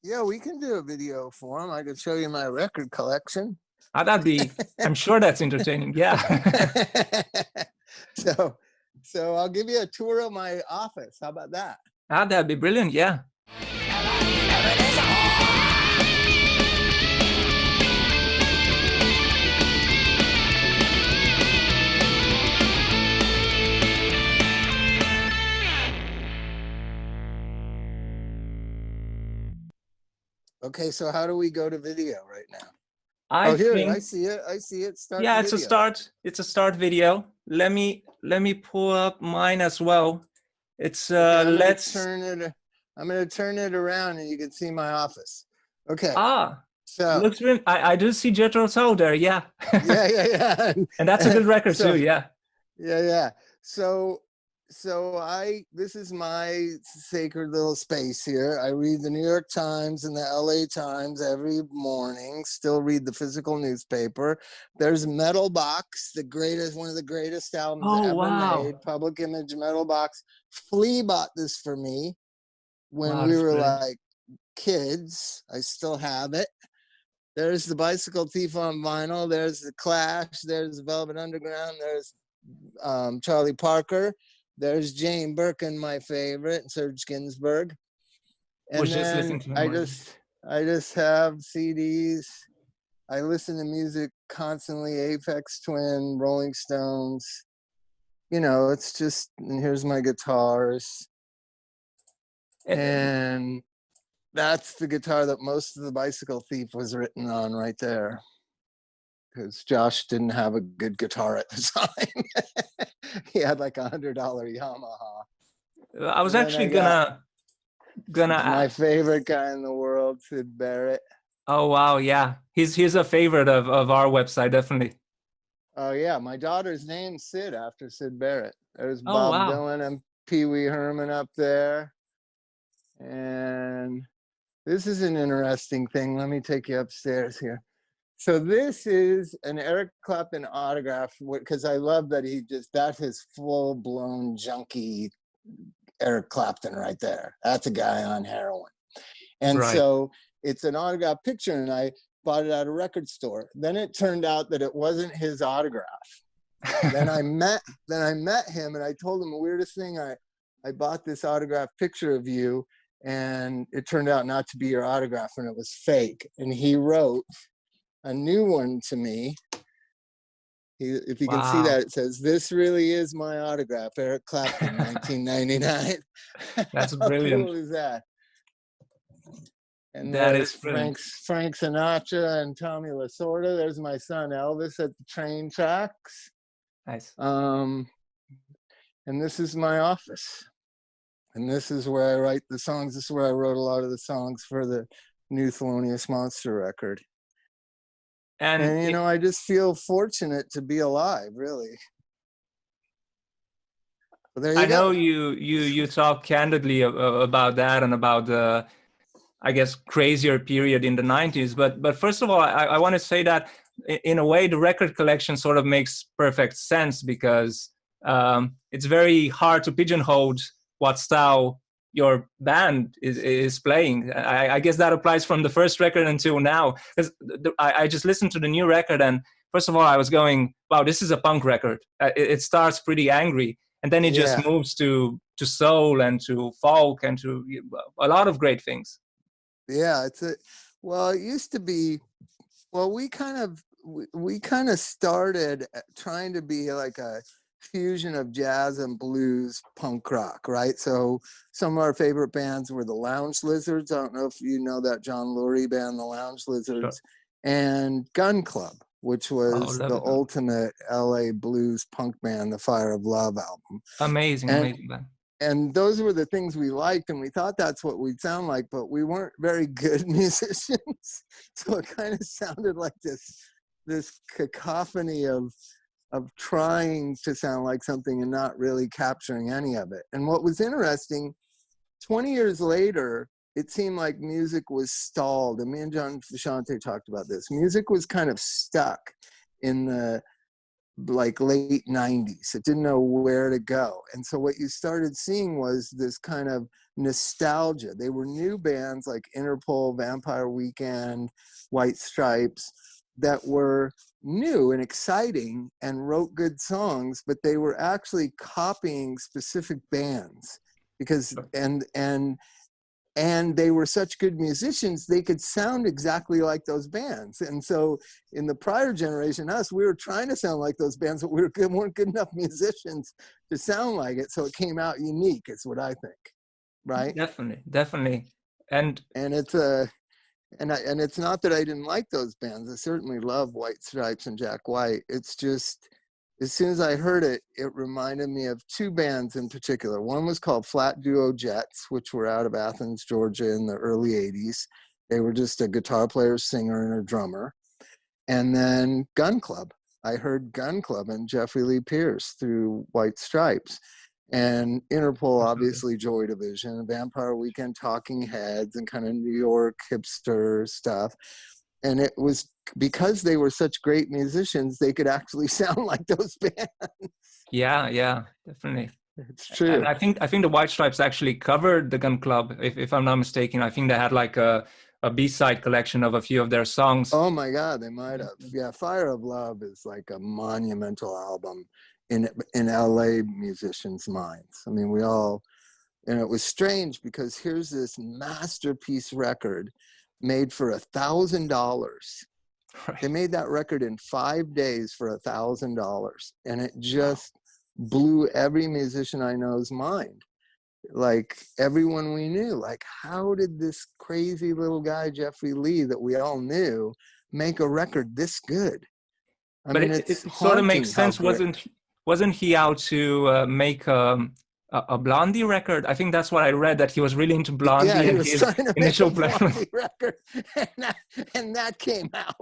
Yeah, we can do a video for him. I could show you my record collection. That'd be, I'm sure that's entertaining. Yeah. So I'll give you a tour of my office. How about that? That'd be brilliant. Yeah. Okay, so how do we go to video right now? I here, think, I see it. I see it. Start yeah, video. It's a start video. Let me pull up mine as well. It's okay, I'm gonna let's turn it around and you can see my office. Okay. So looks really, I do see Jethro Tull there. Yeah. yeah. And that's a good record too. Yeah. Yeah. So this is my sacred little space here. I read the New York Times and the LA Times every morning, still read the physical newspaper. There's Metal Box, one of the greatest albums ever made, Public Image Metal Box. Flea bought this for me when we were like kids. I still have it. There's the Bicycle Thief on vinyl. There's the Clash. There's Velvet Underground. There's Charlie Parker. There's Jane Birkin, my favorite, Serge Gainsbourg. And then I just have CDs. I listen to music constantly, Aphex Twin, Rolling Stones. You know, it's just, and here's my guitars. And that's the guitar that most of the Bicycle Thief was written on right there. Because Josh didn't have a good guitar at the time. He had like $100 Yamaha. I was actually gonna my favorite guy in the world, Sid Barrett. Oh wow, yeah, he's a favorite of our website, definitely. Oh yeah, my daughter's named Sid after Sid Barrett. There's Bob Dylan and Pee Wee Herman up there. And this is an interesting thing. Let me take you upstairs here. So this is an Eric Clapton autograph, because I love that that's his full-blown junkie Eric Clapton right there. That's a guy on heroin. And so it's an autograph picture, and I bought it at a record store. Then it turned out that it wasn't his autograph. then I met him, and I told him the weirdest thing. I bought this autograph picture of you, and it turned out not to be your autograph, and it was fake. And he wrote a new one to me. If you can see that, it says, "This really is my autograph, Eric Clapton, 1999. That's brilliant. How cool is that? And that is Frank Sinatra and Tommy Lasorda. There's my son Elvis at the train tracks. Nice. And this is my office. And this is where I write the songs. This is where I wrote a lot of the songs for the new Thelonious Monster record. And you know, I just feel fortunate to be alive, really. Well, there you go. I know you talk candidly about that and about the, I guess, crazier period in the 90s. But first of all, I want to say that in a way, the record collection sort of makes perfect sense, because it's very hard to pigeonhole what style your band is playing. I guess that applies from the first record until now. Because I just listened to the new record, and first of all, I was going, wow, this is a punk record. It starts pretty angry, and then it just moves to soul and to folk and to a lot of great things. Yeah, it used to be, we kind of started trying to be like a fusion of jazz and blues punk rock, right? So some of our favorite bands were the Lounge Lizards. I don't know if you know that John Lurie band, the Lounge Lizards, and Gun Club, which was the ultimate LA blues punk band, the Fire of Love album. Amazing band. And those were the things we liked, and we thought that's what we'd sound like, but we weren't very good musicians. So it kind of sounded like this cacophony of trying to sound like something and not really capturing any of it. And what was interesting, 20 years later, it seemed like music was stalled. And me and John Frusciante talked about this. Music was kind of stuck in the like late 90s. It didn't know where to go. And so what you started seeing was this kind of nostalgia. They were new bands like Interpol, Vampire Weekend, White Stripes that were new and exciting and wrote good songs, but they were actually copying specific bands because and they were such good musicians, they could sound exactly like those bands. And so in the prior generation, we were trying to sound like those bands, but weren't good enough musicians to sound like it. So it came out unique, is what I think. Right? Definitely. And it's not that I didn't like those bands. I certainly love White Stripes and Jack White. It's just, as soon as I heard it, it reminded me of two bands in particular. One was called Flat Duo Jets, which were out of Athens, Georgia in the early 80s. They were just a guitar player, singer, and a drummer. And then Gun Club. I heard Gun Club and Jeffrey Lee Pierce through White Stripes. And Interpol, obviously Joy Division, Vampire Weekend, Talking Heads, and kind of New York hipster stuff. And it was because they were such great musicians, they could actually sound like those bands. Yeah, definitely. It's true. And I think the White Stripes actually covered the Gun Club, if I'm not mistaken. I think they had like a B-side collection of a few of their songs. Oh my God, they might have. Yeah, Fire of Love is like a monumental album in LA musicians' minds. I mean, and it was strange because here's this masterpiece record made for $1,000. Right. They made that record in 5 days for $1,000, and it just blew every musician I know's mind. Like everyone we knew, like how did this crazy little guy Jeffrey Lee that we all knew make a record this good? But it sort of makes sense. Wasn't he out to make a Blondie record? I think that's what I read, that he was really into Blondie. Yeah, he and was his trying to initial make a plan Blondie record, and that came out.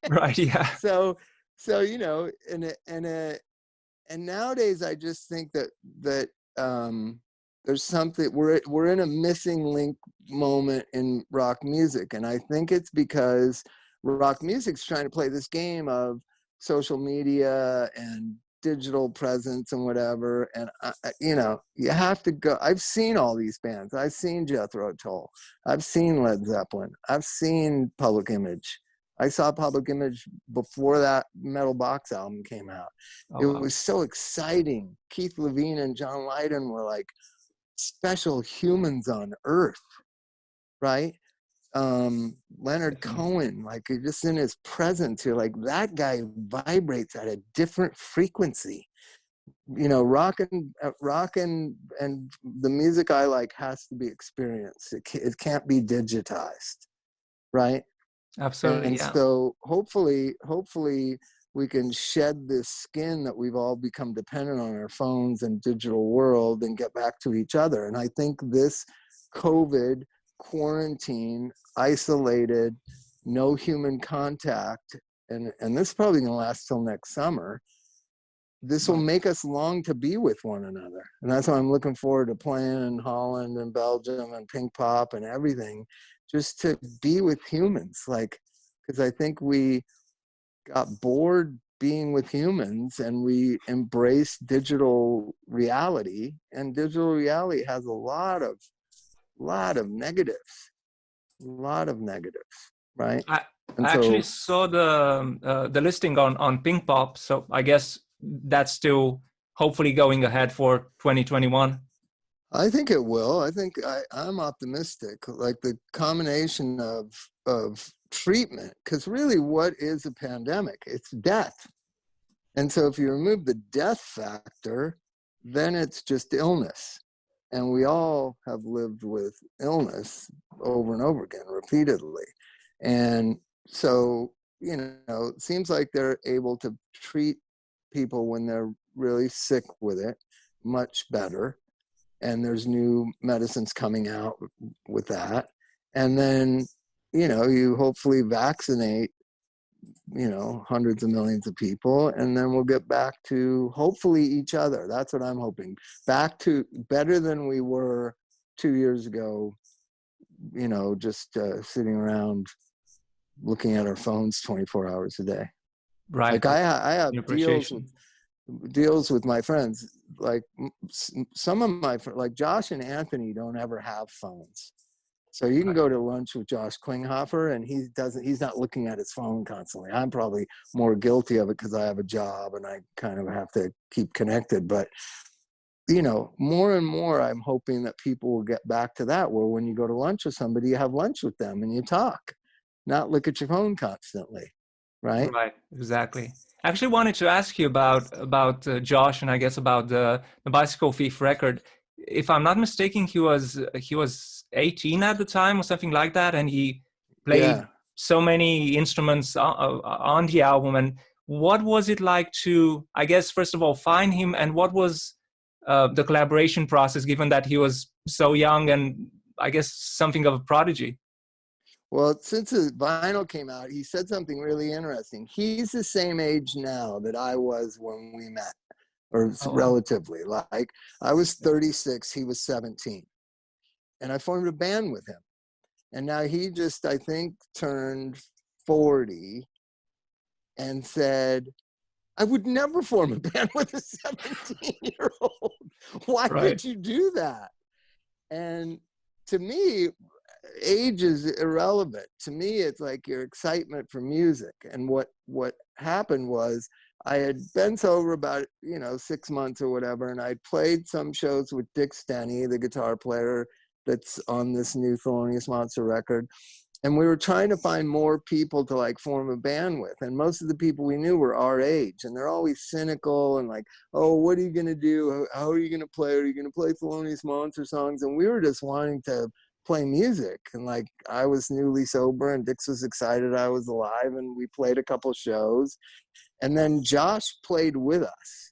Right. Yeah. So you know, and nowadays I just think that there's something, we're in a missing link moment in rock music, and I think it's because rock music's trying to play this game of social media and digital presence and whatever, and you know, you have to go. I've seen all these bands. I've seen Jethro Tull, I've seen Led Zeppelin, I've seen Public Image. I saw Public Image before that Metal Box album came out. It was so exciting. Keith Levine and John Lydon were like special humans on earth, right? Leonard Cohen, like just in his presence, you're like, that guy vibrates at a different frequency. You know, rock and the music I like has to be experienced. It can't be digitized, right? Absolutely. And yeah. so hopefully we can shed this skin that we've all become dependent on our phones and digital world and get back to each other. And I think this COVID quarantine, isolated, no human contact, and this is probably gonna last till next summer. This will make us long to be with one another. And that's why I'm looking forward to playing in Holland and Belgium and Pink Pop and everything, just to be with humans. Like, because I think we got bored being with humans and we embrace digital reality, and digital reality has a lot of negatives, right? I actually saw the listing on Pink Pop, so I guess that's still hopefully going ahead for 2021. I think it will. I think I'm optimistic. Like the combination of treatment, because really, what is a pandemic? It's death. And so if you remove the death factor, then it's just illness. And we all have lived with illness over and over again, repeatedly. And so, you know, it seems like they're able to treat people when they're really sick with it much better. And there's new medicines coming out with that. And then, you know, you hopefully vaccinate, you know, hundreds of millions of people, and then we'll get back to hopefully each other. That's what I'm hoping. Back to better than we were 2 years ago, you know, just sitting around looking at our phones 24 hours a day. Right. Like I The have appreciation. deals with my friends. Like some of my like Josh and Anthony don't ever have phones. So you can Right. go to lunch with Josh Klinghoffer and he's not looking at his phone constantly. I'm probably more guilty of it because I have a job and I kind of have to keep connected. But, more and more, I'm hoping that people will get back to that, where when you go to lunch with somebody, you have lunch with them and you talk, not look at your phone constantly. Right. Right, exactly. I actually wanted to ask you about Josh, and I guess about the Bicycle Thief record. If I'm not mistaken, he was 18 at the time or something like that, and he played Yeah. so many instruments on the album. And what was it like to, I guess, first of all, find him, and what was the collaboration process, given that he was so young and I guess something of a prodigy? Well, since the vinyl came out, he said something really interesting. He's the same age now that I was when we met, or Oh, wow. relatively. Like I was 36, he was 17, and I formed a band with him. And now he just, I think, turned 40 and said, I would never form a band with a 17-year-old. Why Right, would you do that? And to me, age is irrelevant. To me, it's like your excitement for music. And what happened was I had been sober about 6 months or whatever, and I played some shows with Dick Stenny, the guitar player that's on this new Thelonious Monster record. And we were trying to find more people to like form a band with, and most of the people we knew were our age, and they're always cynical and like, oh, what are you going to do, how are you going to play, are you going to play Thelonious Monster songs? And we were just wanting to play music, and like I was newly sober and Dix was excited I was alive, and we played a couple shows, and then Josh played with us,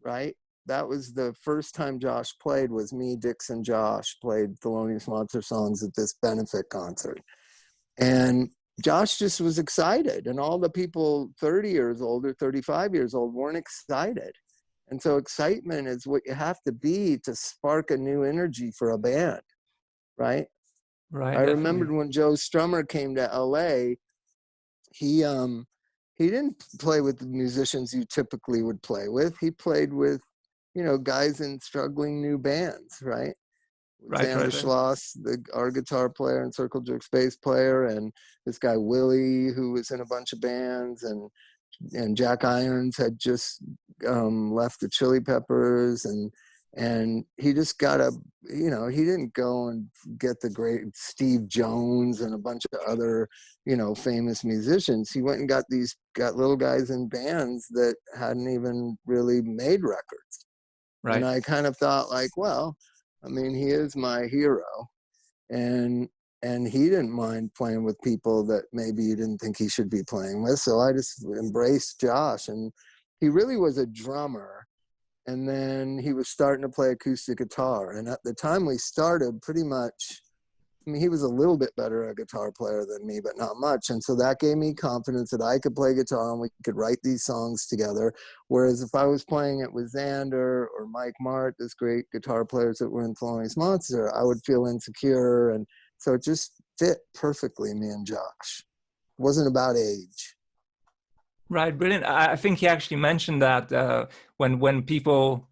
right? That was the first time Josh played, was me, Dix, and Josh played Thelonious Monster songs at this benefit concert. And Josh just was excited, and all the people 30 years old or 35 years old weren't excited. And so excitement is what you have to be to spark a new energy for a band, right? right, I remembered definitely. when Joe Strummer came to LA, he he didn't play with the musicians you typically would play with. He played with, guys in struggling new bands, right? Right, Xander right, right. Schloss, our guitar player and Circle Jerk's bass player, and this guy Willie, who was in a bunch of bands, and Jack Irons had just left the Chili Peppers, and he just got he didn't go and get the great Steve Jones and a bunch of other famous musicians. He went and got little guys in bands that hadn't even really made records. And Right. I kind of thought like, well, I mean, he is my hero, and he didn't mind playing with people that maybe you didn't think he should be playing with. So I just embraced Josh, and he really was a drummer. And then he was starting to play acoustic guitar. And at the time we started, pretty much, I mean, he was a little bit better a guitar player than me, but not much. And so that gave me confidence that I could play guitar and we could write these songs together. Whereas if I was playing it with Xander or Mike Mart, this great guitar players that were in Thelonious Monster, I would feel insecure. And so it just fit perfectly, me and Josh. It wasn't about age. Right, brilliant. I think he actually mentioned that when people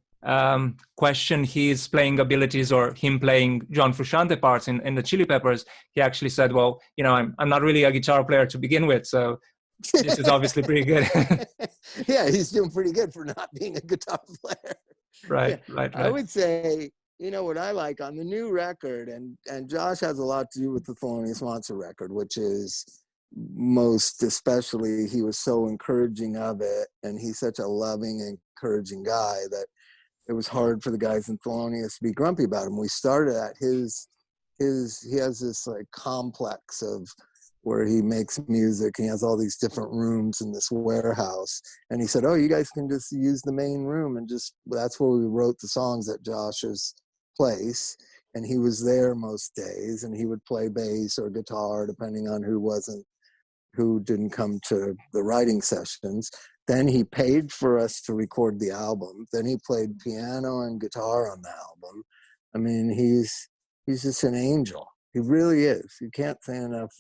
question his playing abilities or him playing John Frusciante parts in the Chili Peppers, he actually said, "Well, I'm not really a guitar player to begin with, so this is obviously pretty good." Yeah, he's doing pretty good for not being a guitar player. Right, Yeah, right, I right, would say, what I like on the new record, and Josh has a lot to do with the Thelonious Monster record, which is most especially he was so encouraging of it, and he's such a loving, encouraging guy that it was hard for the guys in Thelonious to be grumpy about him. We started at his he has this like complex of where he makes music, and he has all these different rooms in this warehouse, and he said, oh, you guys can just use the main room, and just that's where we wrote the songs at Josh's place. And he was there most days, and he would play bass or guitar depending on who didn't come to the writing sessions. Then he paid for us to record the album. Then he played piano and guitar on the album. I mean, he's just an angel. He really is. You can't say enough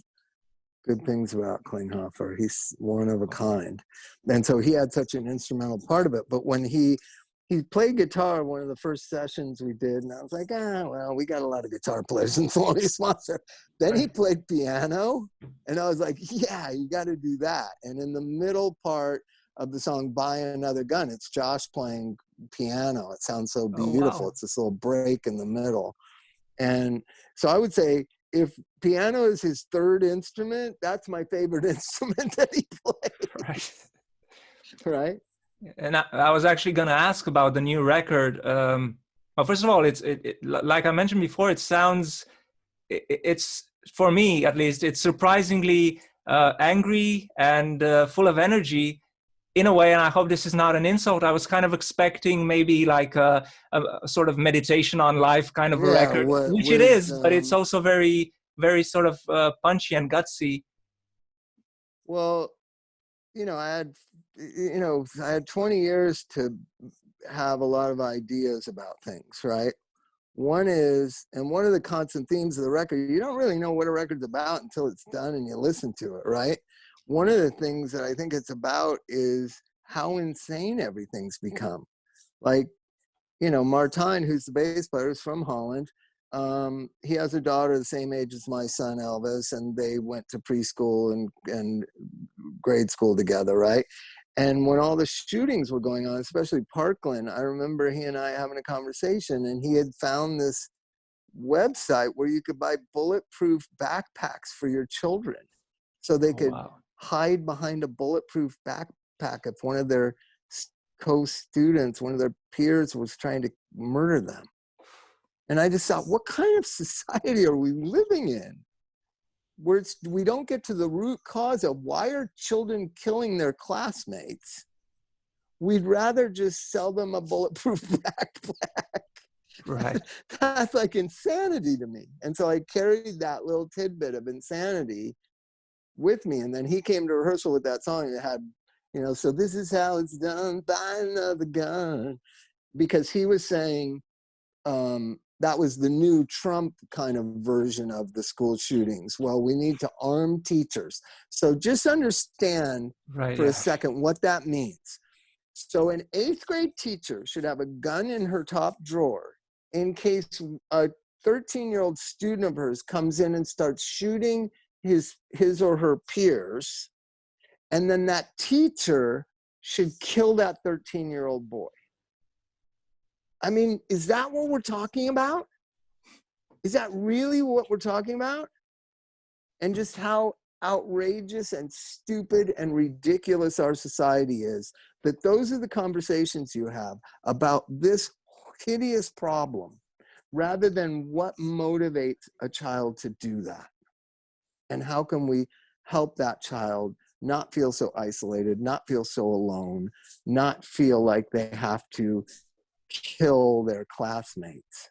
good things about Klinghoffer. He's one of a kind. And so he had such an instrumental part of it. But when he played guitar one of the first sessions we did, and I was like, well, we got a lot of guitar players in Thelonious Monster. Then he played piano, and I was like, yeah, you got to do that. And in the middle part of the song Buy Another Gun, it's Josh playing piano. It sounds so Oh, beautiful. wow. It's this little break in the middle. And so I would say, if piano is his third instrument, that's my favorite instrument that he played. Right. Right. And I was actually going to ask about the new record. Well, first of all, like I mentioned before, it sounds, it's, for me at least, it's surprisingly angry and full of energy in a way. And I hope this is not an insult. I was kind of expecting maybe like a sort of meditation on life kind of a Yeah. record, which it With is, but it's also very, very sort of punchy and gutsy. well, I had 20 years to have a lot of ideas about things, right? One is, and one of the constant themes of the record, you don't really know what a record's about until it's done and you listen to it, right? One of the things that I think it's about is how insane everything's become. Like, Martijn, who's the bass player, is from Holland. He has a daughter the same age as my son Elvis, and they went to preschool and grade school together, right? And when all the shootings were going on, especially Parkland, I remember he and I having a conversation, and he had found this website where you could buy bulletproof backpacks for your children, so they Oh, could wow. hide behind a bulletproof backpack if one of their co-students, one of their peers, was trying to murder them. And I just thought, what kind of society are we living in, where we don't get to the root cause of why are children killing their classmates? We'd rather just sell them a bulletproof backpack. Right. That's like insanity to me. And so I carried that little tidbit of insanity with me. And then he came to rehearsal with that song. It had, so this is how it's done, buy another gun. Because he was saying, that was the new Trump kind of version of the school shootings. Well, we need to arm teachers. So just understand Right. for Yeah. a second what that means. So an 8th grade teacher should have a gun in her top drawer in case a 13-year-old student of hers comes in and starts shooting his or her peers. And then that teacher should kill that 13-year-old boy. I mean, is that what we're talking about? Is that really what we're talking about? And just how outrageous and stupid and ridiculous our society is, that those are the conversations you have about this hideous problem, rather than what motivates a child to do that. And how can we help that child not feel so isolated, not feel so alone, not feel like they have to kill their classmates.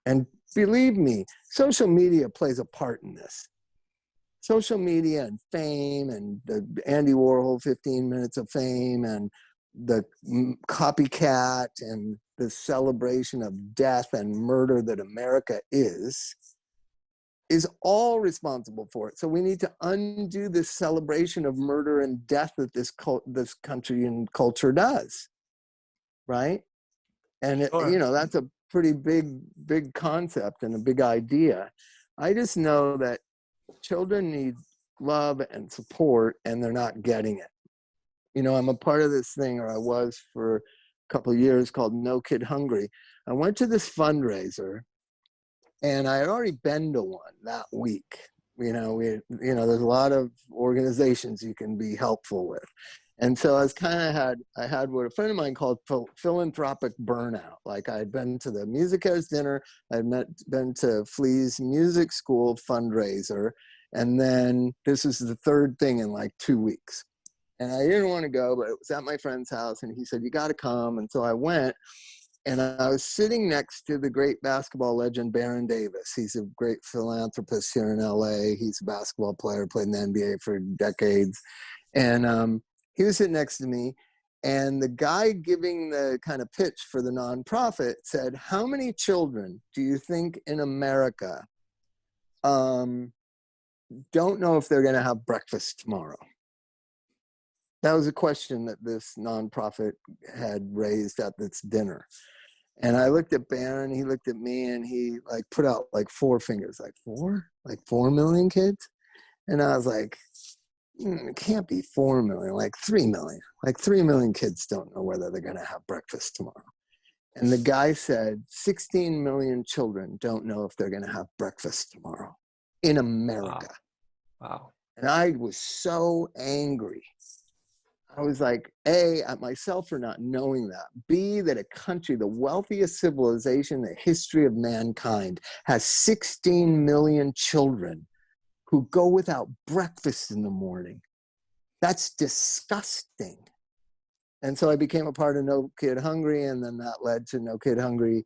And believe me, social media plays a part in this. Social media and fame, and the Andy Warhol 15 minutes of fame, and the copycat, and the celebration of death and murder that America is all responsible for it. So we need to undo this celebration of murder and death that this country and culture does, right? And Sure. that's a pretty big concept and a big idea. I just know that children need love and support, and they're not getting it. I'm a part of this thing, or I was for a couple of years, called No Kid Hungry. I went to this fundraiser, and I had already been to one that week. There's a lot of organizations you can be helpful with. And so I had what a friend of mine called philanthropic burnout. Like, I had been to the Music Heads dinner, been to Flea's music school fundraiser, and then this was the third thing in like 2 weeks. And I didn't want to go, but it was at my friend's house, and he said, you got to come. And so I went, and I was sitting next to the great basketball legend, Baron Davis. He's a great philanthropist here in LA. He's a basketball player, played in the NBA for decades. And he was sitting next to me, and the guy giving the kind of pitch for the nonprofit said, how many children do you think in America don't know if they're going to have breakfast tomorrow. That was a question that this nonprofit had raised at this dinner. And I looked at Barron, he looked at me, and he like put out like 4 fingers, like 4? Like 4 million kids? And I was like, it can't be 4 million, like 3 million. Like 3 million kids don't know whether they're going to have breakfast tomorrow. And the guy said, 16 million children don't know if they're going to have breakfast tomorrow in America. Wow. And I was so angry. I was like, A, at myself for not knowing that. B, that a country, the wealthiest civilization in the history of mankind, has 16 million children who go without breakfast in the morning. That's disgusting. And so I became a part of No Kid Hungry, and then that led to No Kid Hungry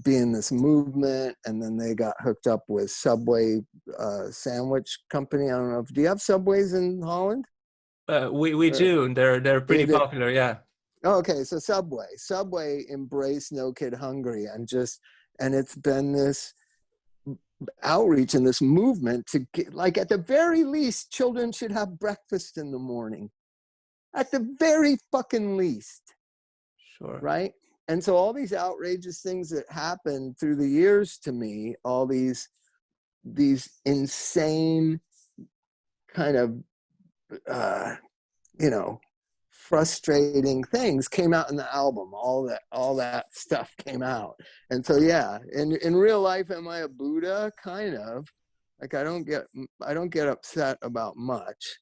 being this movement, and then they got hooked up with Subway sandwich company. I don't know, do you have Subways in Holland? We do. They're pretty popular, yeah. Oh, okay, so Subway embraced No Kid Hungry, and it's been this outreach and this movement to get, like, at the very least, children should have breakfast in the morning. At the very fucking least. Sure. Right? And so all these outrageous things that happened through the years to me, all these insane kind of frustrating things came out in the album. All that stuff came out. And so yeah, in real life, am I a Buddha? Kind of. Like I don't get upset about much.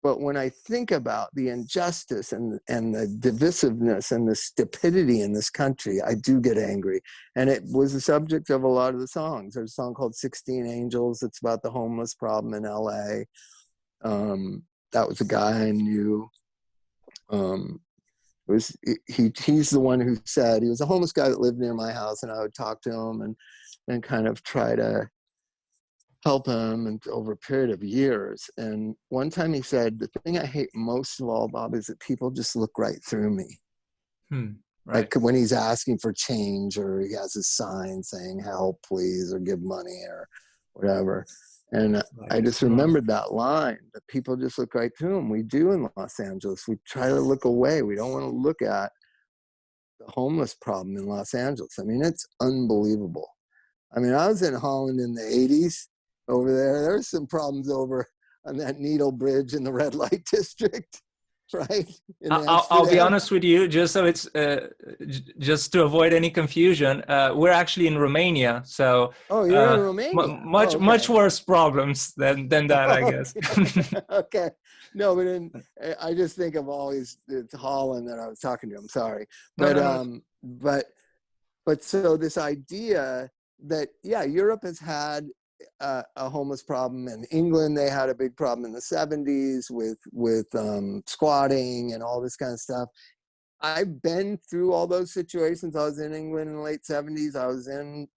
But when I think about the injustice and the divisiveness and the stupidity in this country, I do get angry. And it was the subject of a lot of the songs. There's a song called 16 Angels. It's about the homeless problem in LA. That was a guy I knew. He's the one who said, he was a homeless guy that lived near my house, and I would talk to him and kind of try to help him, and over a period of years. And one time he said, the thing I hate most of all, Bob, is that people just look right through me. Right. Like when he's asking for change, or he has his sign saying help please, or give money or whatever. And I just remembered that line, that people just look right through him. We do in Los Angeles. We try to look away. We don't want to look at the homeless problem in Los Angeles. I mean, it's unbelievable. I mean, I was in Holland in the 80s. Over there's some problems over on that Needle Bridge in the red light district, right? I'll be honest with you, just so it's just to avoid any confusion. We're actually in Romania, so you're in Romania. Much worse problems than that, I guess. Okay, no, but I just think of all these. It's Holland that I was talking to. I'm sorry, but but so this idea that Europe has had a homeless problem. In England, they had a big problem in the 70s with squatting and all this kind of stuff. I've been through all those situations. I was in England in the late 70s. I was in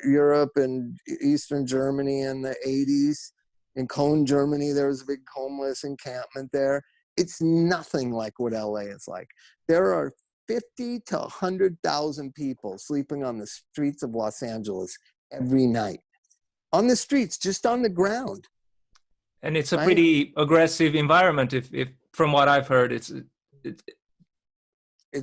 Europe and Eastern Germany in the 80s. In Cologne, Germany, there was a big homeless encampment there. It's nothing like what LA is like. There are 50 to 100,000 people sleeping on the streets of Los Angeles every night. On the streets, just on the ground. And it's a pretty aggressive environment, if from what I've heard. It's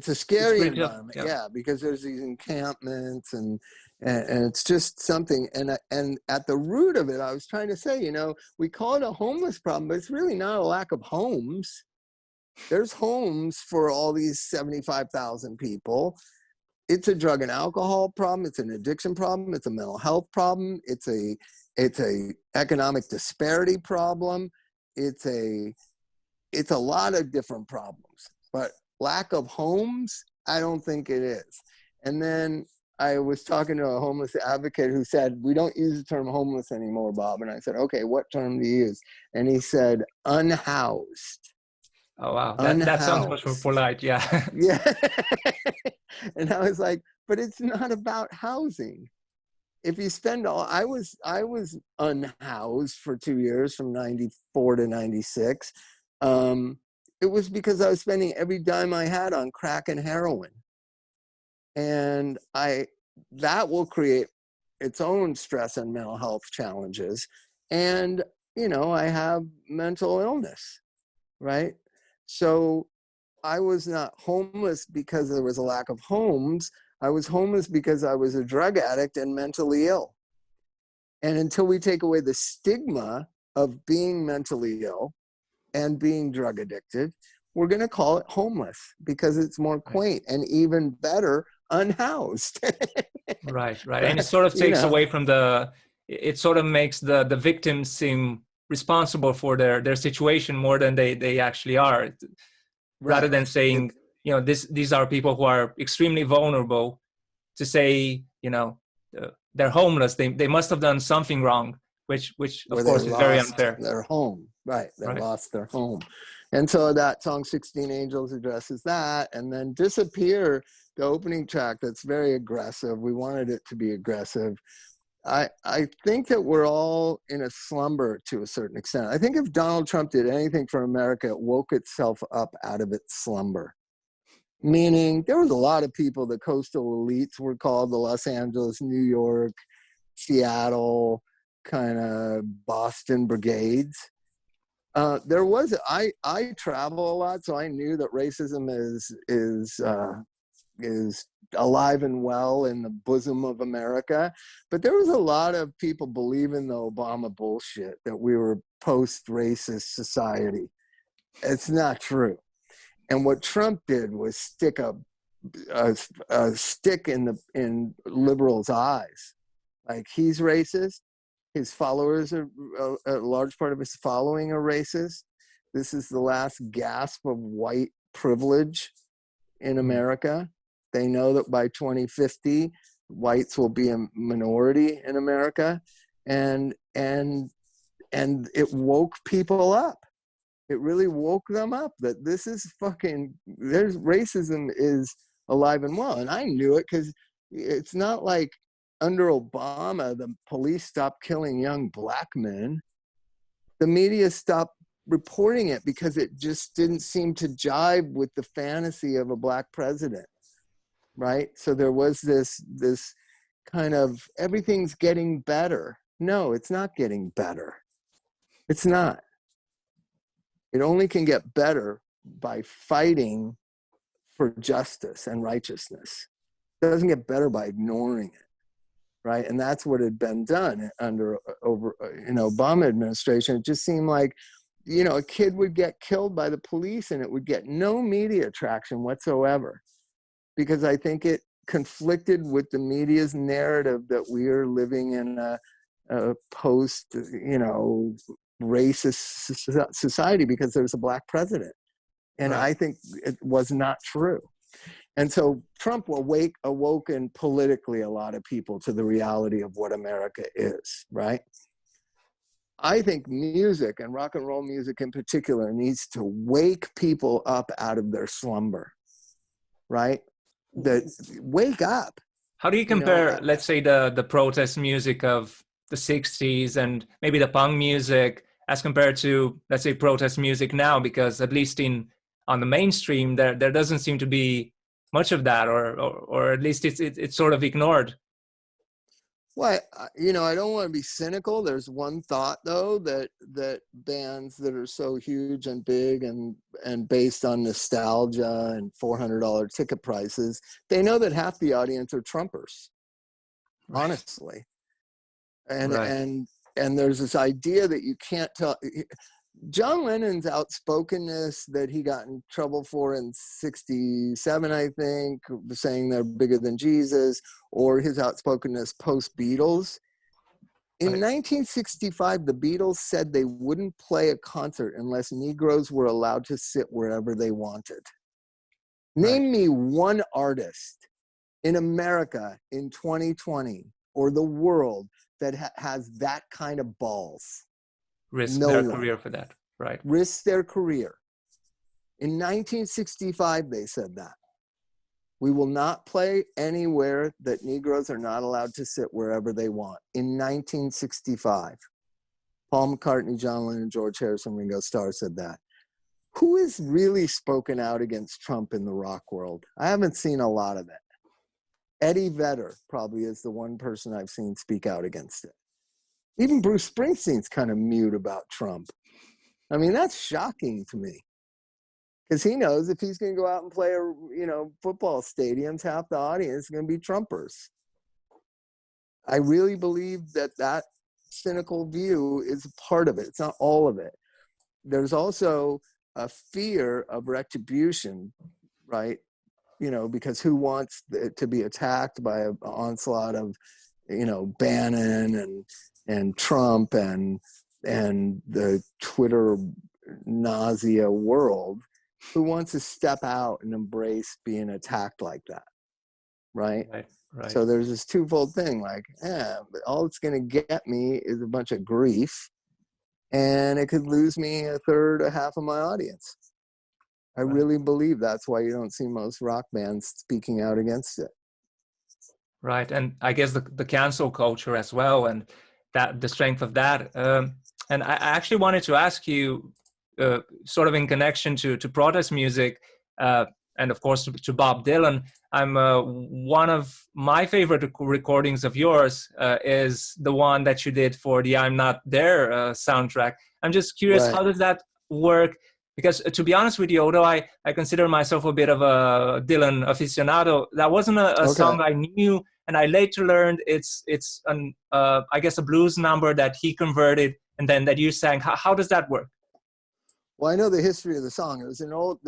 a scary environment, yeah, because there's these encampments and it's just something. And at the root of it, I was trying to say, we call it a homeless problem, but it's really not a lack of homes. There's homes for all these 75,000 people. It's a drug and alcohol problem. It's an addiction problem. It's a mental health problem. It's a economic disparity problem. It's a lot of different problems, but lack of homes, I don't think it is. And then I was talking to a homeless advocate who said, we don't use the term homeless anymore, Bob. And I said, okay, what term do you use? And he said, unhoused. Oh, wow. That sounds much more polite. Yeah. Yeah. And I was like, but it's not about housing. If you spend I was unhoused for 2 years from 94 to 96. It was because I was spending every dime I had on crack and heroin. And that will create its own stress and mental health challenges. And I have mental illness, right? So I was not homeless because there was a lack of homes. I was homeless because I was a drug addict and mentally ill. And until we take away the stigma of being mentally ill and being drug addicted, we're going to call it homeless because it's more quaint, and even better, unhoused. Right, right. And it sort of takes away from it sort of makes the victims seem responsible for their situation more than they actually are. Rather than saying, these are people who are extremely vulnerable, to say, they're homeless. They must have done something wrong, which of course is very unfair. Their home, right? They lost their home, and so that song "16 Angels" addresses that. And then "Disappear," the opening track, that's very aggressive. We wanted it to be aggressive. I think that we're all in a slumber to a certain extent. I think if Donald Trump did anything for America, it woke itself up out of its slumber. Meaning there was a lot of people, the coastal elites were called, the Los Angeles, New York, Seattle, kind of Boston brigades. I travel a lot, so I knew that racism is alive and well in the bosom of America. But there was a lot of people believing the Obama bullshit that we were post-racist society. It's not true. And what Trump did was stick a stick in liberals' eyes. Like, he's racist. His followers are, a large part of his following are racist. This is the last gasp of white privilege in America. They know that by 2050, whites will be a minority in America. And it woke people up. It really woke them up that this is there's racism is alive and well. And I knew it because it's not like under Obama, the police stopped killing young black men. The media stopped reporting it because it just didn't seem to jive with the fantasy of a black president, right? So there was this kind of, everything's getting better. No, it's not getting better. It's not. It only can get better by fighting for justice and righteousness. It doesn't get better by ignoring it, right? And that's what had been done under Obama administration. It just seemed like, a kid would get killed by the police and it would get no media traction whatsoever, because I think it conflicted with the media's narrative that we are living in a post, racist society because there's a black president. And I think it was not true. And so Trump awoken politically a lot of people to the reality of what America is, right? I think music, and rock and roll music in particular, needs to wake people up out of their slumber, right? Wake up. How do you compare, let's say, the protest music of the 60s and maybe the punk music as compared to, let's say, protest music now? Because at least on the mainstream, there doesn't seem to be much of that, or at least it's sort of ignored. Well, I don't want to be cynical. There's one thought, though, that bands that are so huge and big and based on nostalgia and $400 ticket prices, they know that half the audience are Trumpers, honestly. And there's this idea that you can't tell. John Lennon's outspokenness that he got in trouble for in 67, I think, saying they're bigger than Jesus, or his outspokenness post-Beatles. In 1965, the Beatles said they wouldn't play a concert unless Negroes were allowed to sit wherever they wanted. Name me one artist in America in 2020 or the world that has that kind of balls. Risk their career for that, right? Risk their career. In 1965, they said that. We will not play anywhere that Negroes are not allowed to sit wherever they want. In 1965. Paul McCartney, John Lennon, George Harrison, Ringo Starr said that. Who has really spoken out against Trump in the rock world? I haven't seen a lot of it. Eddie Vedder probably is the one person I've seen speak out against it. Even Bruce Springsteen's kind of mute about Trump. I mean, that's shocking to me. Because he knows if he's going to go out and play, football stadiums, half the audience is going to be Trumpers. I really believe that cynical view is part of it. It's not all of it. There's also a fear of retribution, right? Because who wants to be attacked by an onslaught of, Bannon and Trump and the Twitter nausea world? Who wants to step out and embrace being attacked like that, right? Right. So there's this twofold thing, like, but all it's going to get me is a bunch of grief, and it could lose me a third, a half of my audience. I really believe that's why you don't see most rock bands speaking out against it. Right, and I guess the cancel culture as well, and that the strength of that. And I actually wanted to ask you, sort of in connection to protest music, and of course to Bob Dylan. I'm one of my favorite recordings of yours is the one that you did for the "I'm Not There" soundtrack. I'm just curious, how does that work? Because to be honest with you, although I consider myself a bit of a Dylan aficionado, that wasn't a song I knew, and I later learned it's I guess a blues number that he converted and then that you sang. How does that work? Well, I know the history of the song. It was an old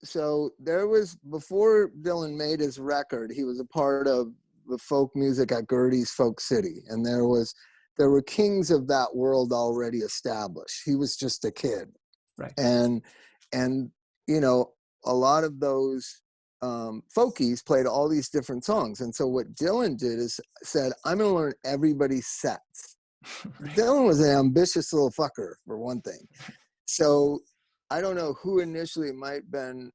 so there was, before Dylan made his record, he was a part of the folk music at Gertie's Folk City, and there were kings of that world already established. He was just a kid. Right. And a lot of those folkies played all these different songs. And so what Dylan did is said, I'm going to learn everybody's sets. Right. Dylan was an ambitious little fucker, for one thing. So I don't know who initially, it might have been,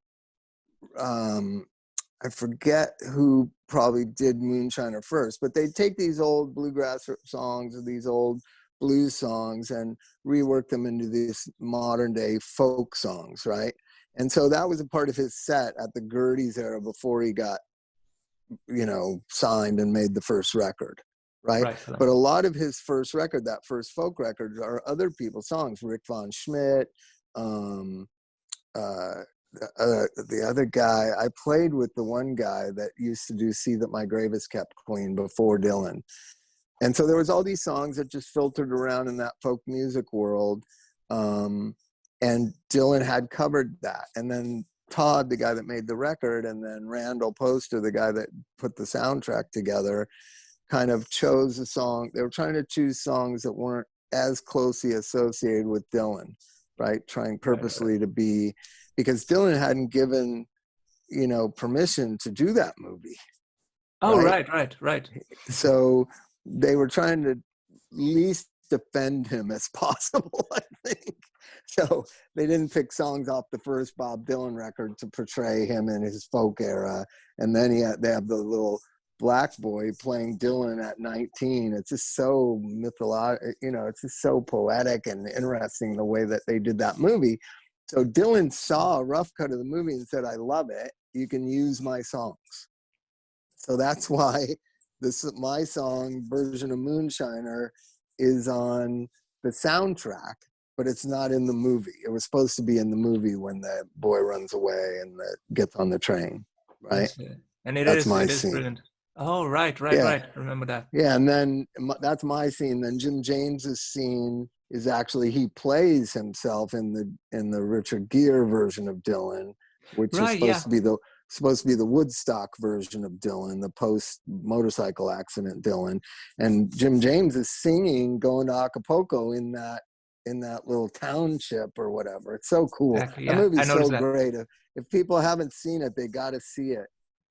I forget who probably did Moonshiner first, but they'd take these old bluegrass songs or these old blues songs and rework them into these modern day folk songs, right? And so that was a part of his set at the Gertie's era before he got, signed and made the first record, right? But a lot of his first record, that first folk record, are other people's songs. Rick Von Schmidt, the other guy, I played with the one guy that used to do See That My Grave Is Kept Clean before Dylan. And so there was all these songs that just filtered around in that folk music world. And Dylan had covered that. And then Todd, the guy that made the record, and then Randall Poster, the guy that put the soundtrack together, kind of chose a song. They were trying to choose songs that weren't as closely associated with Dylan, right? Trying purposely to be, because Dylan hadn't given, permission to do that movie. Oh, right. So they were trying to least defend him as possible, I think. So they didn't pick songs off the first Bob Dylan record to portray him in his folk era. And then they have the little black boy playing Dylan at 19. It's just so mythological, it's just so poetic and interesting the way that they did that movie. So Dylan saw a rough cut of the movie and said, I love it. You can use my songs. So that's why my song version of Moonshiner is on the soundtrack, but it's not in the movie. It was supposed to be in the movie when the boy runs away and gets on the train, right? And that's my it is scene. Brilliant. Oh, right. Remember that. Yeah, and then that's my scene. Then Jim James's scene is actually, he plays himself in the Richard Gere version of Dylan, which is supposed to be the Woodstock version of Dylan, the post motorcycle accident Dylan. And Jim James is singing, going to Acapulco in that little township or whatever. It's so cool. Exactly, That movie's so great. If people haven't seen it, they got to see it.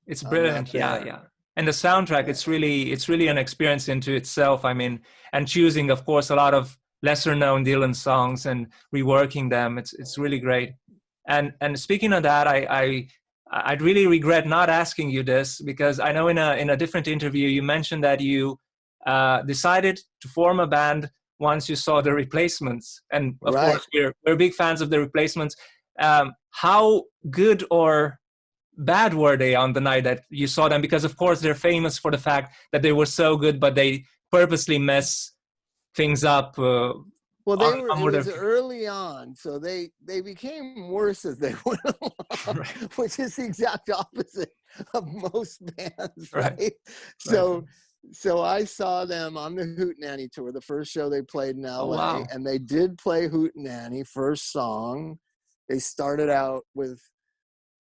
It's brilliant. Yeah. And the soundtrack, it's really an experience into itself. I mean, and choosing, of course, a lot of lesser known Dylan songs and reworking them. It's really great. And speaking of that, I'd really regret not asking you this, because I know in a different interview you mentioned that you decided to form a band once you saw the Replacements, and of course we're big fans of the Replacements. How good or bad were they on the night that you saw them? Because of course they're famous for the fact that they were so good, but they purposely mess things up. Well, it on was their... early on, so they became worse as they went along, Right. which is the exact opposite of most bands, Right. right? Right. So I saw them on the Hootenanny tour, the first show they played in Oh, LA, wow. and they did play Hootenanny first song. They started out with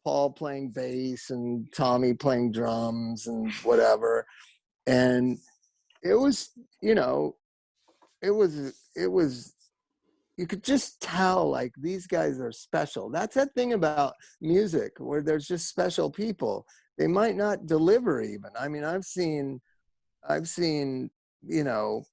Paul playing bass and Tommy playing drums and whatever, and it was, you know, it was you could just tell like these guys are special. That's that thing about music where there's just special people. They might not deliver even. I mean, I've seen, you know,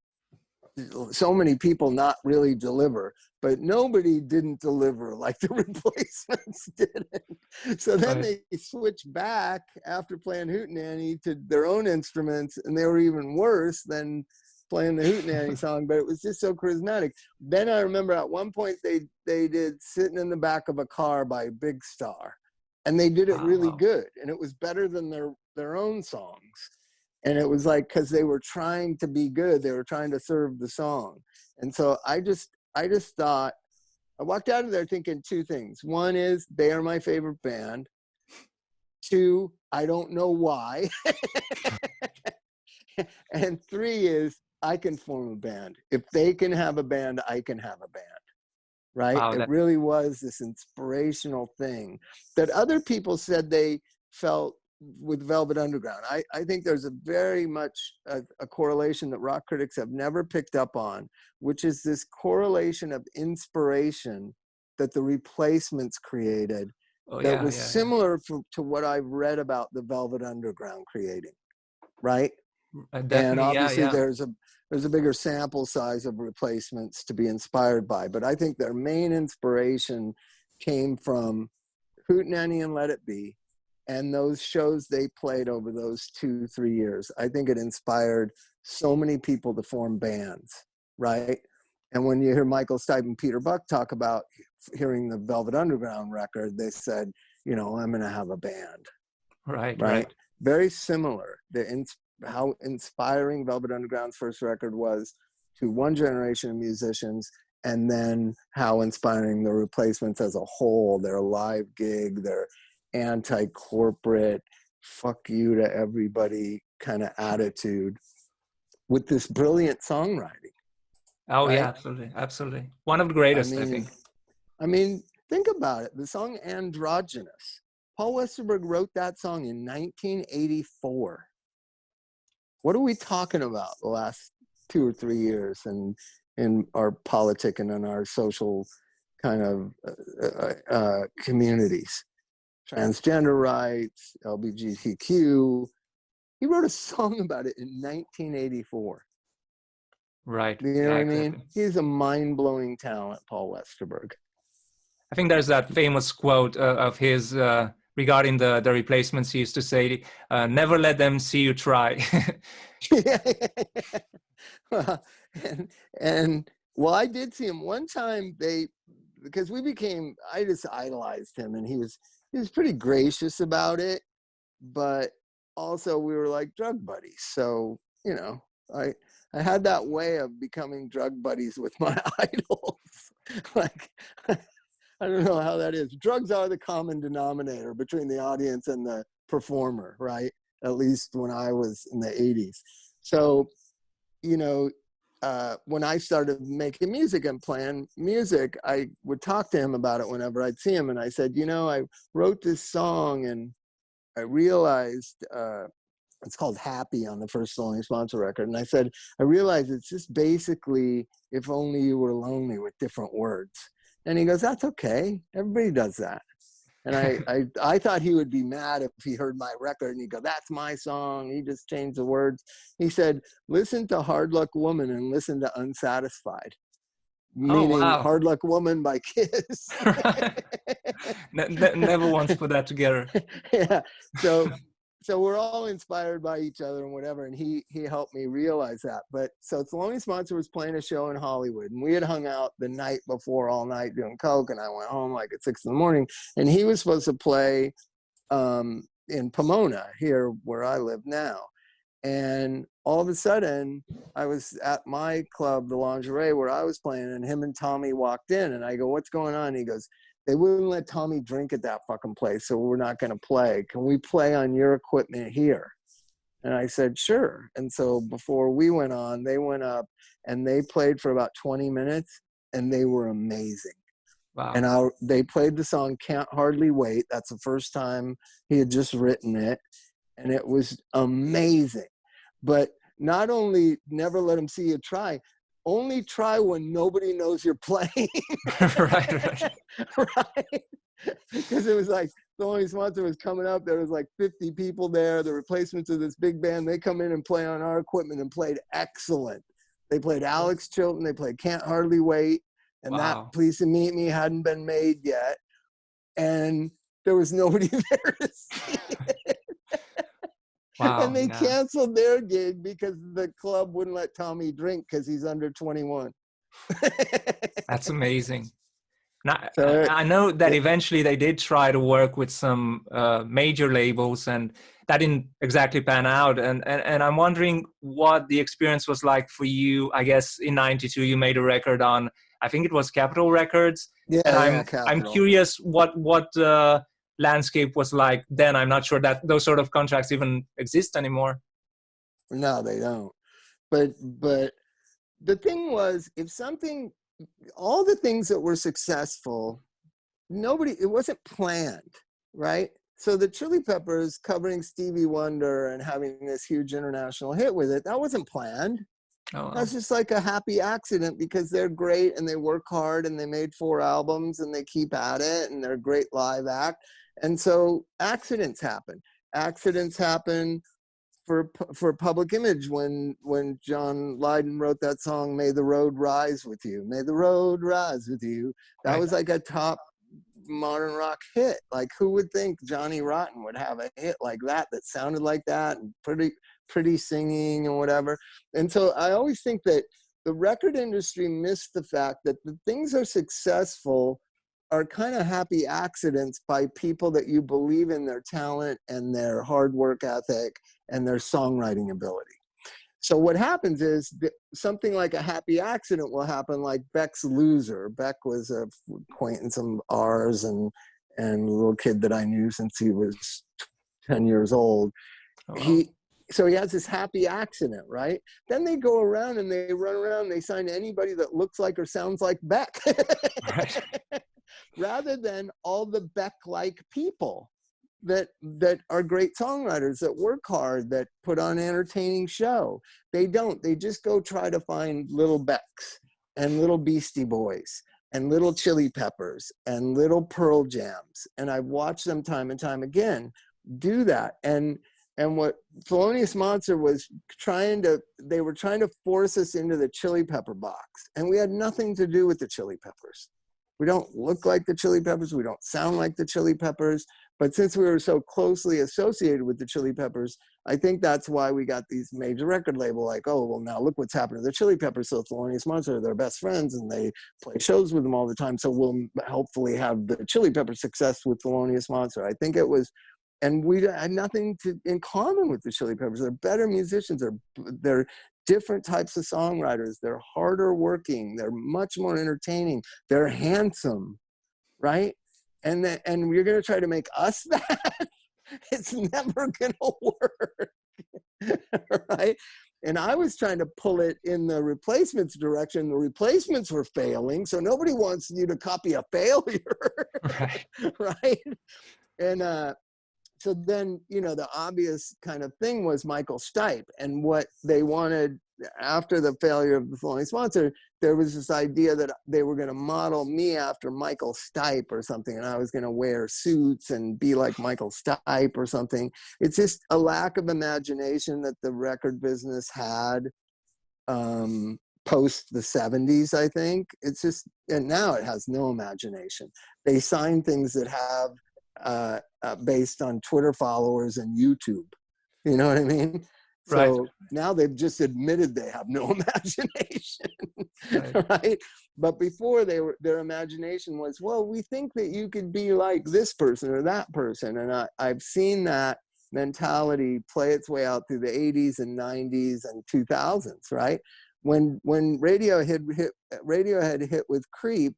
so many people not really deliver, but nobody didn't deliver like the Replacements didn't. So then Right. they switched back after playing Hootenanny to their own instruments, and they were even worse than playing the Hootenanny song, but it was just so charismatic. Then I remember at one point they did Sitting in the Back of a Car by Big Star, and they did it really Wow. good, and it was better than their own songs. And it was like, because they were trying to be good, they were trying to serve the song. And so I just thought, I walked out of there thinking two things. One is they are my favorite band. Two, I don't know why. And three is I can form a band. If they can have a band, I can have a band. Right? Wow. It really was this inspirational thing that other people said they felt with Velvet Underground. I think there's a very much a correlation that rock critics have never picked up on, which is this correlation of inspiration that the Replacements created that was similar to what I've read about the Velvet Underground creating, right? And Definitely. obviously Yeah. there's a bigger sample size of Replacements to be inspired by, but I think their main inspiration came from Hootenanny and Let It Be, and those shows they played over those 2-3 years. I think it inspired so many people to form bands, right? And when you hear Michael Stipe and Peter Buck talk about hearing the Velvet Underground record, they said, you know, I'm going to have a band. Right. Very similar. How inspiring Velvet Underground's first record was to one generation of musicians, and then how inspiring the Replacements as a whole, their live gig, their anti-corporate, fuck you to everybody kind of attitude with this brilliant songwriting. Oh, right? yeah, absolutely. One of the greatest, I think. I mean, think about it. The song Androgynous. Paul Westerberg wrote that song in 1984. What are we talking about the last 2 or 3 years in our politic and in our social kind of communities? Transgender rights, LGBTQ. He wrote a song about it in 1984. Right. You know what I mean? Exactly. He's a mind-blowing talent, Paul Westerberg. I think there's that famous quote of his regarding the Replacements. He used to say, "Never let them see you try." and well, I did see him one time. Because I just idolized him, and he was pretty gracious about it, but also we were like drug buddies. So, you know, I had that way of becoming drug buddies with my idols. Like, I don't know how that is. Drugs are the common denominator between the audience and the performer, right? At least when I was in the 80s. So, you know, when I started making music and playing music, I would talk to him about it whenever I'd see him. And I said, you know, I wrote this song and I realized it's called Happy on the first Thelonious Monster record. And I said, I realized it's just basically If Only You Were Lonely with different words. And he goes, that's okay. Everybody does that. And I thought he would be mad if he heard my record and he'd go, that's my song. He just changed the words. He said, listen to Hard Luck Woman and listen to Unsatisfied. Meaning wow. Hard Luck Woman by Kiss. Never once put that together. Yeah. So we're all inspired by each other and whatever. And he helped me realize that. But so Thelonious Monster was playing a show in Hollywood, and we had hung out the night before all night doing coke. And I went home like at 6 a.m. And he was supposed to play in Pomona here where I live now. And all of a sudden I was at my club, the Lingerie, where I was playing, and him and Tommy walked in, and I go, what's going on? And he goes, they wouldn't let Tommy drink at that fucking place, so we're not going to play. Can we play on your equipment here? And I said, sure. And so before we went on, they went up and they played for about 20 minutes, and they were amazing. Wow. And they played the song Can't Hardly Wait. That's the first time he had just written it. And it was amazing. But not only never let them see you try, only try when nobody knows you're playing. Right. Right? Because it was like, Thelonious Monster was coming up. There was like 50 people there. The replacements of this big band, they come in and play on our equipment and played excellent. They played Alex Chilton. They played Can't Hardly Wait. And that Please to Meet Me hadn't been made yet. And there was nobody there to see it. Wow. And they canceled their gig because the club wouldn't let Tommy drink because he's under 21. That's amazing. Now, so I know that eventually they did try to work with some major labels, and that didn't exactly pan out. And I'm wondering what the experience was like for you. I guess in '92 you made a record on, I think it was Capitol Records. Yeah, and I'm curious what landscape was like then. I'm not sure that those sort of contracts even exist anymore. No, they don't. But the thing was, if something, all the things that were successful, it wasn't planned, right? So the Chili Peppers covering Stevie Wonder and having this huge international hit with it, that wasn't planned. Oh, wow. That's just like a happy accident because they're great and they work hard and they made 4 albums and they keep at it and they're a great live act. And so accidents happen. Accidents happen for public image. When John Lydon wrote that song, May the Road Rise With You, May the Road Rise With You, that was like a top modern rock hit. Like, who would think Johnny Rotten would have a hit like that sounded like that and pretty singing and whatever. And so I always think that the record industry missed the fact that the things are successful are kind of happy accidents by people that you believe in their talent and their hard work ethic and their songwriting ability. So what happens is something like a happy accident will happen, like Beck's Loser. Beck was an acquaintance of ours and a little kid that I knew since he was 10 years old. Oh, wow. So he has this happy accident, right? Then they go around and they run around, they sign anybody that looks like or sounds like Beck. Right. Rather than all the Beck-like people that are great songwriters, that work hard, that put on an entertaining show. They don't. They just go try to find little Becks and little Beastie Boys and little Chili Peppers and little Pearl Jams. And I've watched them time and time again do that. And what Thelonious Monster was they were trying to force us into the Chili Pepper box. And we had nothing to do with the Chili Peppers. We don't look like the Chili Peppers. We don't sound like the Chili Peppers. But since we were so closely associated with the Chili Peppers, I think that's why we got these major record label like, oh, well, now look what's happened to the Chili Peppers. So Thelonious Monster, they're best friends, and they play shows with them all the time. So we'll hopefully have the Chili Pepper success with Thelonious Monster. I think it was, and we had nothing in common with the Chili Peppers. They're better musicians. They're different types of songwriters. They're harder working. They're much more entertaining. They're handsome, right? And you're going to try to make us that? It's never going to work, right? And I was trying to pull it in the Replacements direction. The Replacements were failing, so nobody wants you to copy a failure, right? Right? And so then, the obvious kind of thing was Michael Stipe. And what they wanted after the failure of the Thelonious Monster, there was this idea that they were going to model me after Michael Stipe or something. And I was going to wear suits and be like Michael Stipe or something. It's just a lack of imagination that the record business had post the 70s, I think. It's just, and now it has no imagination. They sign things that have, based on Twitter followers and YouTube. You know what I mean? Right. So now they've just admitted they have no imagination, right? But before their imagination was, well, we think that you could be like this person or that person. And I've seen that mentality play its way out through the 80s and 90s and 2000s, right? When Radiohead hit with Creep,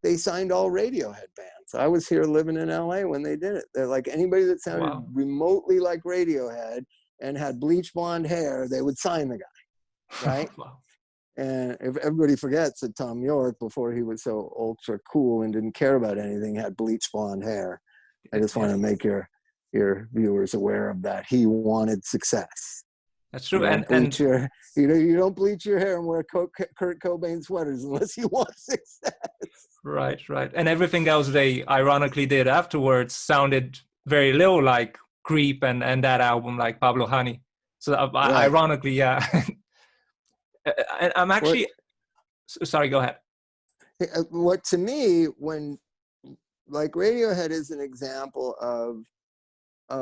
they signed all Radiohead bands. I was here living in LA when they did it. They're like, anybody that sounded remotely like Radiohead and had bleach blonde hair, they would sign the guy, right? Wow. And if everybody forgets that Tom York, before he was so ultra cool and didn't care about anything, had bleach blonde hair. I just want to make your viewers aware of that. He wanted success. That's true. You don't bleach your hair and wear Kurt Cobain sweaters unless you want success. Right. And everything else they ironically did afterwards sounded very little like Creep and that album, like Pablo Honey. So ironically, yeah. And I'm actually sorry. Go ahead. What to me, when like Radiohead is an example of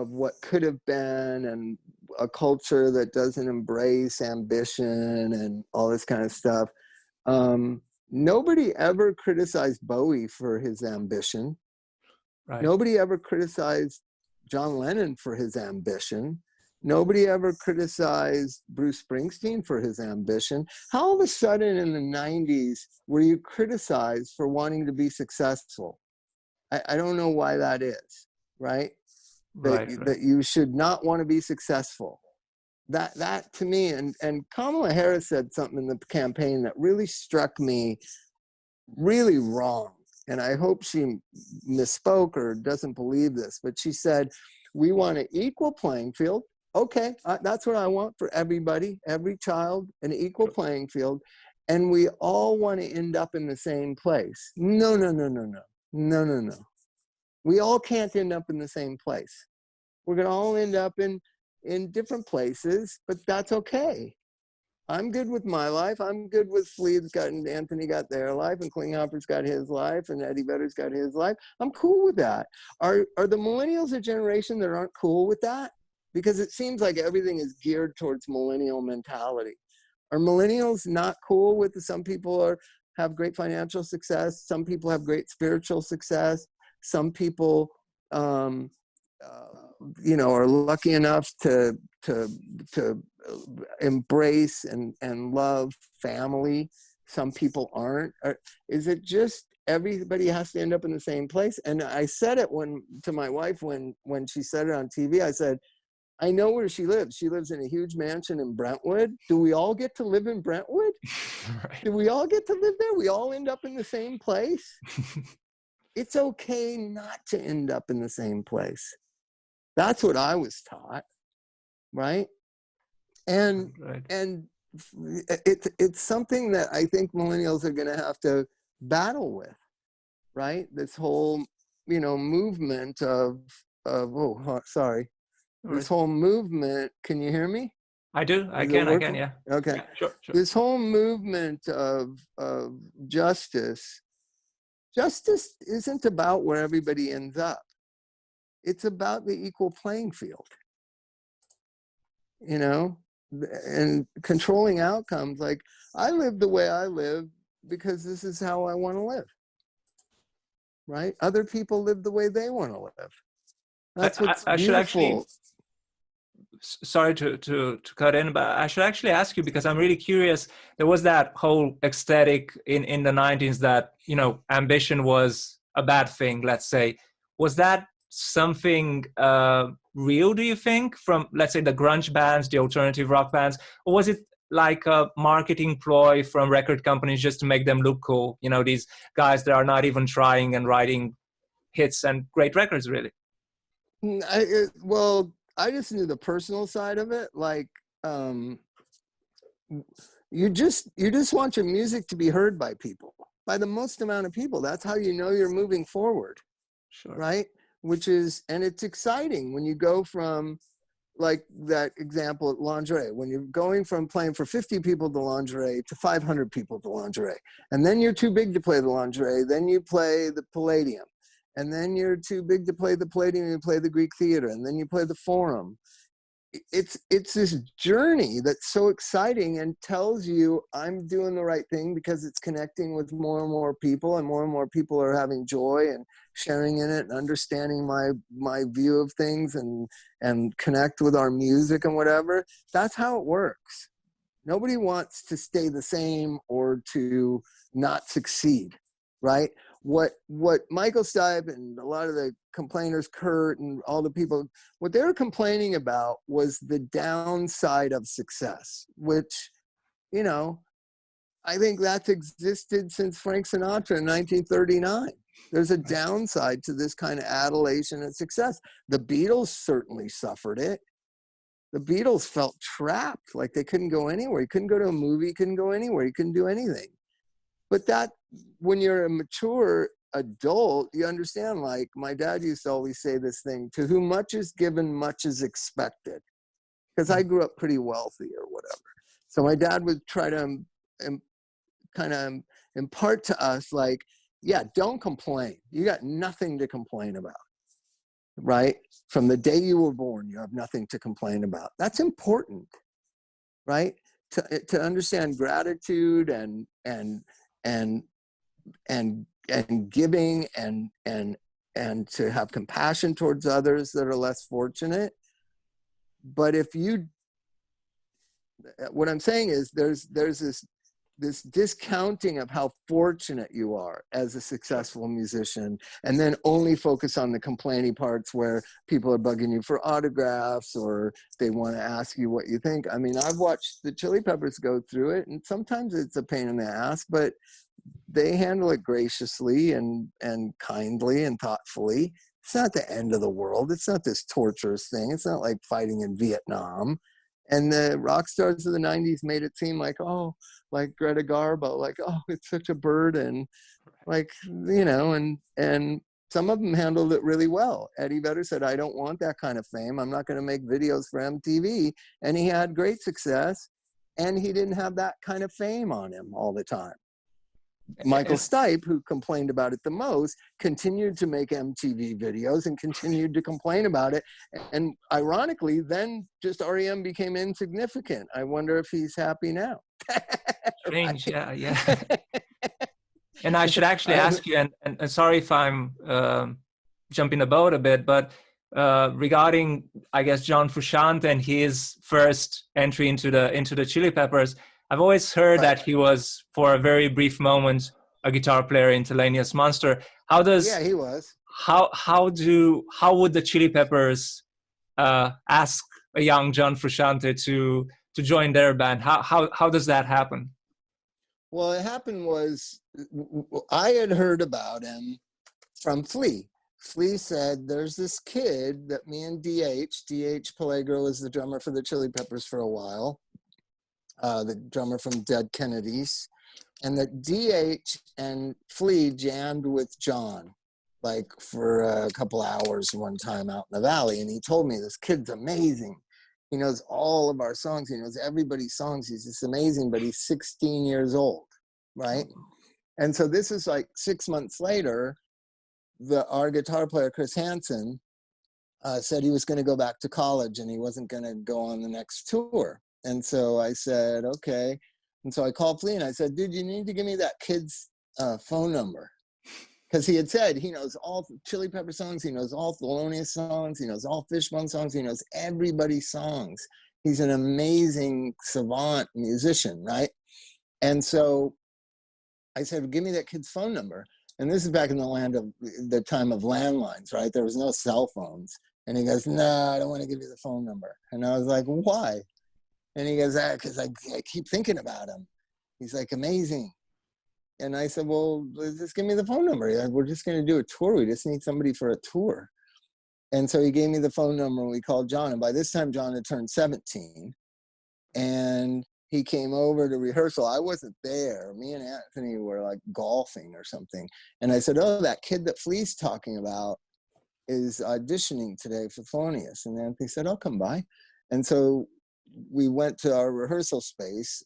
what could have been, and a culture that doesn't embrace ambition and all this kind of stuff. Nobody ever criticized Bowie for his ambition. Right. Nobody ever criticized John Lennon for his ambition. Nobody ever criticized Bruce Springsteen for his ambition. How all of a sudden in the 90s were you criticized for wanting to be successful? I don't know why that is, right? That you should not want to be successful. That to me, and Kamala Harris said something in the campaign that really struck me really wrong. And I hope she misspoke or doesn't believe this, but she said, we want an equal playing field. Okay, that's what I want for everybody, every child, an equal playing field. And we all want to end up in the same place. No. We all can't end up in the same place. We're going to all end up in different places, but that's okay. I'm good with my life. I'm good with Fleet's got, and Anthony got their life, and Klinghoffer's got his life, and Eddie Vedder's got his life. I'm cool with that. Are the millennials a generation that aren't cool with that? Because it seems like everything is geared towards millennial mentality. Are millennials not cool with some people have great financial success? Some people have great spiritual success. Some people, are lucky enough to embrace and love family. Some people aren't. Is it just everybody has to end up in the same place? And I said it to my wife when she said it on TV. I said, I know where she lives. She lives in a huge mansion in Brentwood. Do we all get to live in Brentwood? Right. Do we all get to live there? We all end up in the same place? It's okay not to end up in the same place. That's what I was taught, right? And it's something that I think millennials are going to have to battle with, right? This whole, movement of sorry. This whole movement, can you hear me? I do. I can, yeah. Okay. Yeah, sure. This whole movement of justice isn't about where everybody ends up. It's about the equal playing field, and controlling outcomes. Like, I live the way I live because this is how I want to live, right? Other people live the way they want to live. That's what's I should beautiful. Sorry to cut in, but I should actually ask you, because I'm really curious. There was that whole aesthetic in the 90s that, ambition was a bad thing, let's say. Was that something real, do you think, from, let's say, the grunge bands, the alternative rock bands? Or was it like a marketing ploy from record companies just to make them look cool? These guys that are not even trying and writing hits and great records, really. I just knew the personal side of it. Like, you just want your music to be heard by people, by the most amount of people. That's how you know you're moving forward. Sure. Right? And it's exciting when you go from, like that example at Lingerie, when you're going from playing for 50 people to Lingerie to 500 people to Lingerie. And then you're too big to play the Lingerie. Then you play the Palladium. And then you're too big to play the Palladium, you play the Greek Theater, and then you play the Forum. it's this journey that's so exciting and tells you I'm doing the right thing because it's connecting with more and more people, and more people are having joy and sharing in it and understanding my view of things and connect with our music and whatever. That's how it works. Nobody wants to stay the same or to not succeed, right? What Michael Stipe and a lot of the complainers, Kurt and all the people, what they were complaining about was the downside of success, which, you know, I think that's existed since Frank Sinatra in 1939. There's a downside to this kind of adulation and success. The Beatles certainly suffered it. The Beatles felt trapped, like they couldn't go anywhere. You couldn't go to a movie, you couldn't go anywhere, you couldn't do anything. But that, when you're a mature adult, you understand, like my dad used to always say this thing, to whom much is given, much is expected. Because I grew up pretty wealthy or whatever. So my dad would try to kind of impart to us, like, yeah, don't complain. You got nothing to complain about, right? From the day you were born, you have nothing to complain about. That's important, right? To understand gratitude and giving and to have compassion towards others that are less fortunate. But if you, what I'm saying is there's this discounting of how fortunate you are as a successful musician, and then only focus on the complaining parts where people are bugging you for autographs or they want to ask you what you think. I mean, I've watched the Chili Peppers go through it, and sometimes it's a pain in the ass, but they handle it graciously and kindly and thoughtfully. It's not the end of the world. It's not this torturous thing. It's not like fighting in Vietnam. And the rock stars of the 90s made it seem like, oh, like Greta Garbo, like, oh, it's such a burden. Like, you know, and some of them handled it really well. Eddie Vedder said, I don't want that kind of fame. I'm not going to make videos for MTV. And he had great success. And he didn't have that kind of fame on him all the time. Michael Stipe, who complained about it the most, continued to make MTV videos and continued to complain about it. And ironically, then just REM became insignificant. I wonder if he's happy now. Strange, yeah. And I should actually ask you, and sorry if I'm jumping the boat a bit, but regarding, I guess, John Frusciante and his first entry into the Chili Peppers, I've always heard that he was, for a very brief moment, a guitar player in Thelonious Monster. Yeah, he was. How would the Chili Peppers ask a young John Frusciante to join their band? How does that happen? Well, it happened was, I had heard about him from Flea. Flea said, there's this kid that me and D.H. Peligro was the drummer for the Chili Peppers for a while, the drummer from Dead Kennedys, and that D.H. and Flea jammed with John, like for a couple hours one time out in the valley. And he told me, this kid's amazing. He knows all of our songs. He knows everybody's songs. He's just amazing, but he's 16 years old, right? And so this is like 6 months later, our guitar player, Chris Hansen, said he was going to go back to college and he wasn't going to go on the next tour. And so I said, okay. And so I called Flea and I said, dude, you need to give me that kid's phone number. Because he had said he knows all Chili Pepper songs, he knows all Thelonious songs, he knows all Fishbone songs, he knows everybody's songs. He's an amazing savant musician, right? And so I said, give me that kid's phone number. And this is back in the time of landlines, right? There was no cell phones. And he goes, no, I don't want to give you the phone number. And I was like, why? And he goes, because I keep thinking about him. He's like, amazing. And I said, well, just give me the phone number. Like, we're just going to do a tour. We just need somebody for a tour. And so he gave me the phone number and we called John. And by this time, John had turned 17. And he came over to rehearsal. I wasn't there. Me and Anthony were like golfing or something. And I said, oh, that kid that Flea's talking about is auditioning today for Thelonious. And Anthony said, I'll come by. And so we went to our rehearsal space.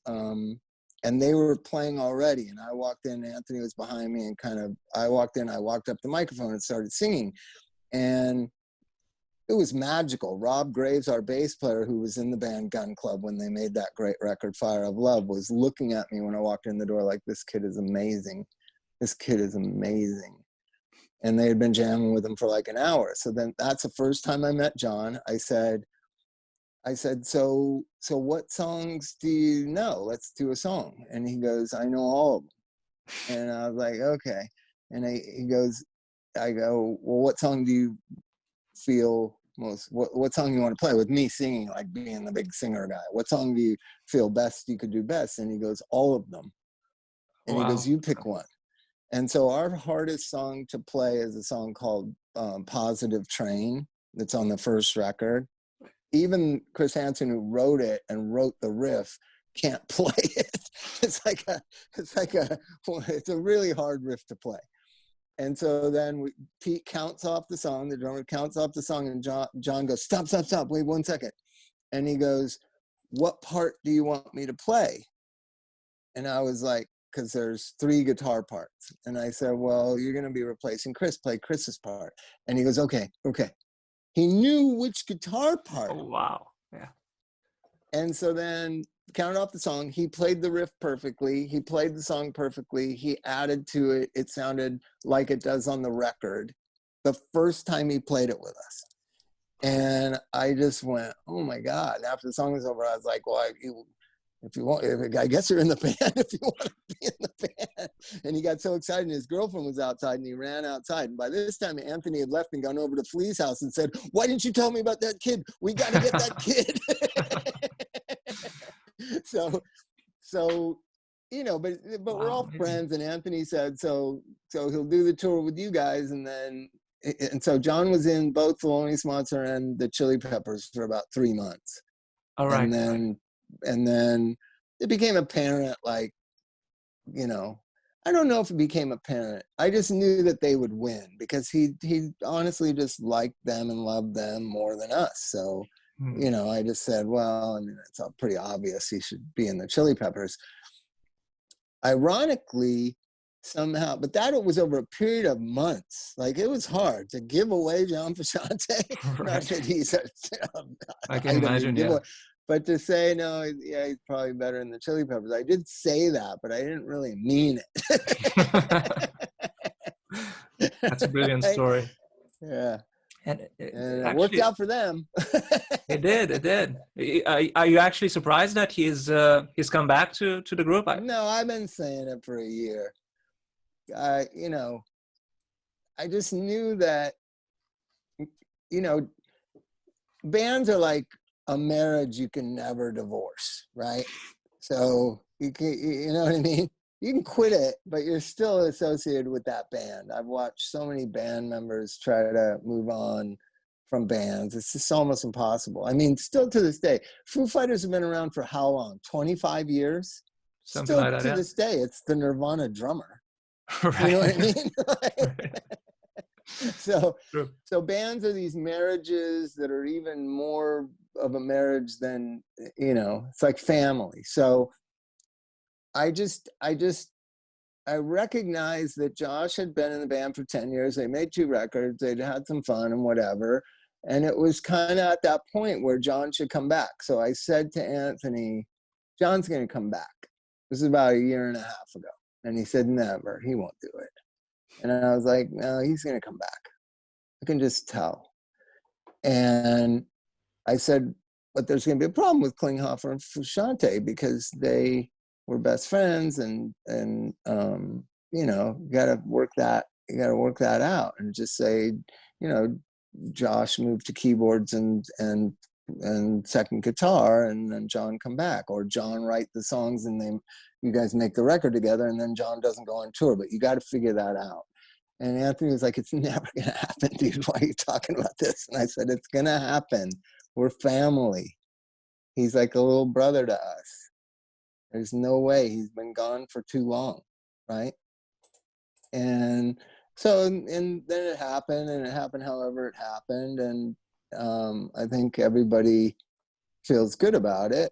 And they were playing already. And I walked in, Anthony was behind me, and I walked up the microphone and started singing. And it was magical. Rob Graves, our bass player, who was in the band Gun Club when they made that great record, Fire of Love, was looking at me when I walked in the door like, this kid is amazing. This kid is amazing. And they had been jamming with him for like an hour. So then that's the first time I met John. I said, so what songs do you know? Let's do a song. And he goes, I know all of them. And I was like, okay. And he goes, I go, well, what song do you feel most, what song you want to play, with me singing, like being the big singer guy? What song do you feel best you could do best? And he goes, all of them. And he goes, you pick one. And so our hardest song to play is a song called Positive Train. That's on the first record. Even Chris Hansen, who wrote it and wrote the riff, can't play it. It's a really hard riff to play. And so then Pete counts off the song, the drummer counts off the song, and John goes, stop, wait 1 second. And he goes, what part do you want me to play? And I was like, because there's 3 guitar parts. And I said, well, you're going to be replacing Chris, play Chris's part. And he goes, okay. He knew which guitar part. Oh, wow. Yeah. And so then counted off the song. He played the riff perfectly. He played the song perfectly. He added to it. It sounded like it does on the record the first time he played it with us. And I just went, oh my God. And after the song was over, I was like, well, if you want, I guess you're in the band if you want to be in the band. And he got so excited, and his girlfriend was outside, and he ran outside. And by this time, Anthony had left and gone over to Flea's house and said, why didn't you tell me about that kid? We got to get that kid. So, you know, but we're all friends. And Anthony said, so he'll do the tour with you guys. And so John was in both Thelonious Monster and the Chili Peppers for about 3 months. All right. And then it became apparent, like, you know, I don't know if it became apparent. I just knew that they would win because he honestly just liked them and loved them more than us. So, you know, I just said, well, I mean, it's all pretty obvious he should be in the Chili Peppers. Ironically, somehow, but that was over a period of months. Like, it was hard to give away John Frusciante. Right. Not that he's I can imagine, yeah. But to say, no, yeah, he's probably better in the Chili Peppers. I did say that, but I didn't really mean it. That's a brilliant story. Yeah. And it actually worked out for them. It did. Are you actually surprised that he's come back to the group? No, I've been saying it for a year. You know, I just knew that, you know, bands are like a marriage you can never divorce, right? So you know what I mean? You can quit it, but you're still associated with that band. I've watched so many band members try to move on from bands. It's just almost impossible. I mean, still to this day, Foo Fighters have been around for how long? 25 years? Something still like that, to yeah. this day, it's the Nirvana drummer. Right. You know what I mean? Right. So bands are these marriages that are even more of a marriage than, you know, it's like family. So I recognized that Josh had been in the band for 10 years. They made 2 records. They'd had some fun and whatever. And it was kind of at that point where John should come back. So I said to Anthony, John's going to come back. This is about a year and a half ago. And he said, never, he won't do it. And I was like, no, he's going to come back. I can just tell. And I said, but there's going to be a problem with Klinghoffer and Frusciante because they were best friends, and you know, you got to work that out, and just say, you know, Josh moved to keyboards and second guitar, and then John come back, or John write the songs and you guys make the record together, and then John doesn't go on tour. But you got to figure that out. And Anthony was like, it's never going to happen, dude. Why are you talking about this? And I said, it's going to happen. We're family. He's like a little brother to us. There's no way. He's been gone for too long, right? And so, and then it happened, and it happened however it happened. And I think everybody feels good about it.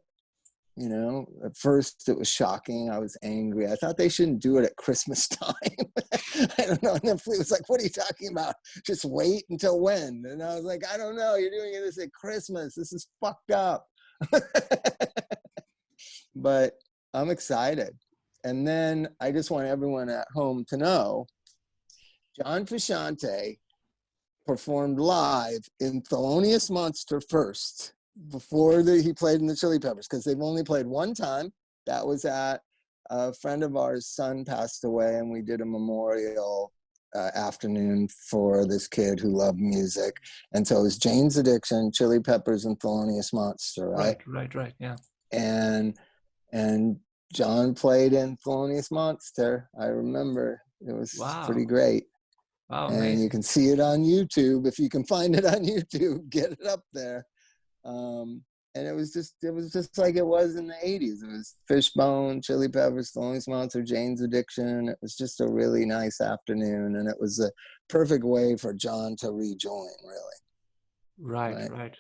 You know, at first it was shocking. I was angry. I thought they shouldn't do it at Christmas time. I don't know. And then Flea was like, what are you talking about? Just wait until when? And I was like, I don't know. You're doing this at Christmas. This is fucked up. But I'm excited. And then I just want everyone at home to know John Frusciante performed live in Thelonious Monster first, before he played in the Chili Peppers, because they've only played one time. That was at a friend of ours' son passed away, and we did a memorial afternoon for this kid who loved music. And so it was Jane's Addiction, Chili Peppers, and Thelonious Monster, right? Right, yeah. And John played in Thelonious Monster. I remember it was pretty great. Wow, and amazing. You can see it on YouTube. If you can find it on YouTube, get it up there. And it was just like it was in the 80s. It was Fishbone, Chili Peppers, Thelonious Monster, Jane's Addiction. It was just a really nice afternoon, and it was a perfect way for John to rejoin, really. Right.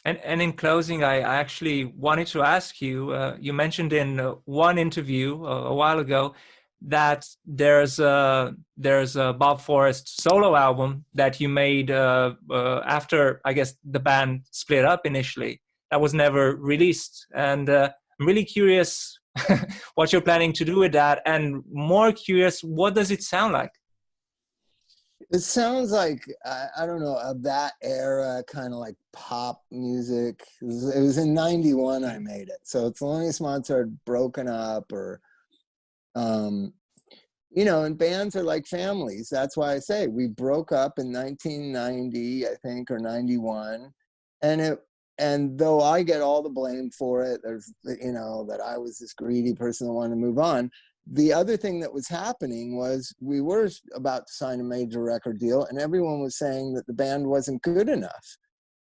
And in closing, I actually wanted to ask you, you mentioned in one interview a while ago that there's a Bob Forrest solo album that you made after, I guess, the band split up initially, that was never released. And I'm really curious what you're planning to do with that, and more curious, what does it sound like? It sounds like, I don't know, of that era, kind of like pop music. It was in 91 I made it. So Thelonious Monster had broken up, or, you know, and bands are like families. That's why I say we broke up in 1990, I think, or 91. And though I get all the blame for it, there's, you know, that I was this greedy person that wanted to move on. The other thing that was happening was we were about to sign a major record deal, and everyone was saying that the band wasn't good enough,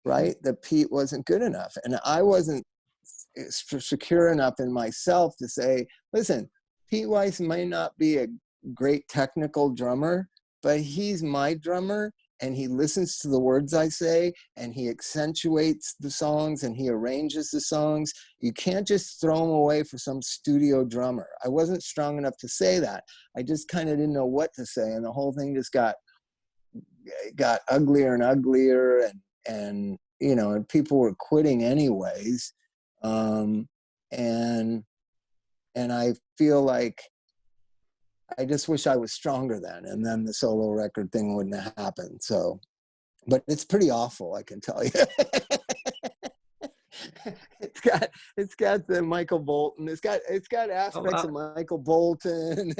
right? That Pete wasn't good enough. And I wasn't secure enough in myself to say, listen, Pete Weiss may not be a great technical drummer, but he's my drummer, and he listens to the words I say, and he accentuates the songs, and he arranges the songs. You can't just throw him away for some studio drummer. I wasn't strong enough to say that. I just kind of didn't know what to say, and the whole thing just got uglier and uglier, and you know, and people were quitting anyways. And I feel like I just wish I was stronger then, and then the solo record thing wouldn't have happened. So, but it's pretty awful, I can tell you. It's got the Michael Bolton. It's got aspects of Michael Bolton,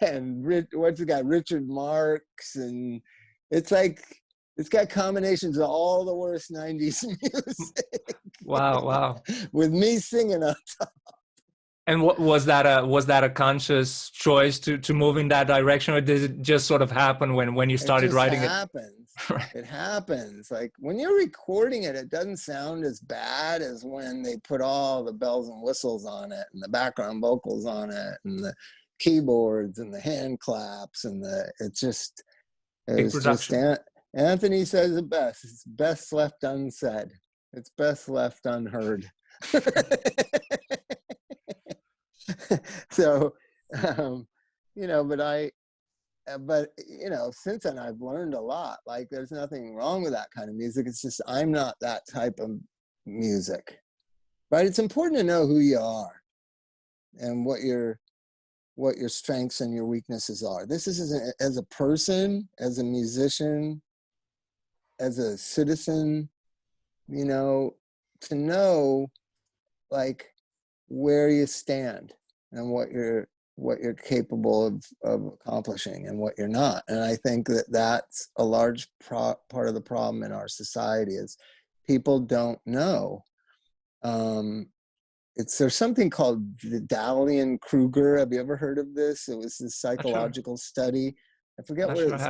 and what's it got? Richard Marx, and it's got combinations of all the worst 90s music. Wow. With me singing on top. And what was that a conscious choice to move in that direction, or did it just sort of happen when you started writing it? It happens. Like when you're recording it, it doesn't sound as bad as when they put all the bells and whistles on it, and the background vocals on it, and the keyboards and the hand claps, and Anthony says it best. It's best left unsaid. It's best left unheard. So, you know, but you know, since then I've learned a lot. Like there's nothing wrong with that kind of music. It's just, I'm not that type of music, right? It's important to know who you are and what your strengths and your weaknesses are. This is as a person, as a musician, as a citizen, you know, to know like where you stand and what you're capable of accomplishing and what you're not. And I think that that's a large part of the problem in our society is people don't know. There's something called the Dahlian-Kruger. Have you ever heard of this? It was this psychological study. I forget what it's,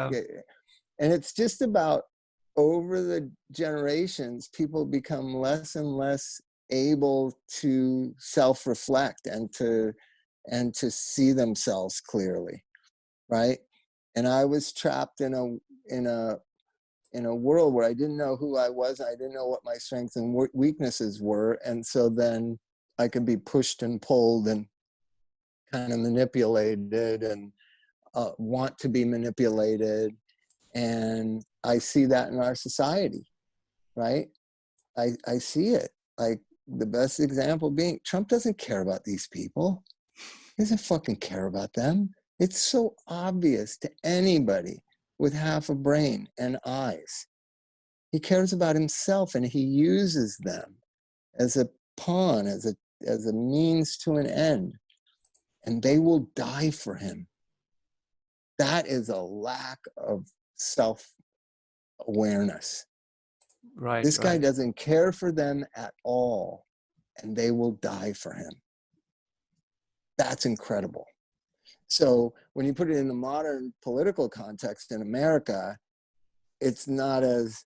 and it's just about over the generations, people become less and less able to self-reflect and to see themselves clearly, right? And I was trapped in a in a world where I didn't know who I was. I didn't know what my strengths and weaknesses were. And so then I could be pushed and pulled and kind of manipulated and want to be manipulated. And I see that in our society, right? I see it. Like the best example being Trump doesn't care about these people. He doesn't fucking care about them. It's so obvious to anybody with half a brain and eyes. He cares about himself, and he uses them as a pawn, as a means to an end. And they will die for him. That is a lack of self-awareness. Right. This guy doesn't care for them at all, and they will die for him. That's incredible. So when you put it in the modern political context in America, it's not as,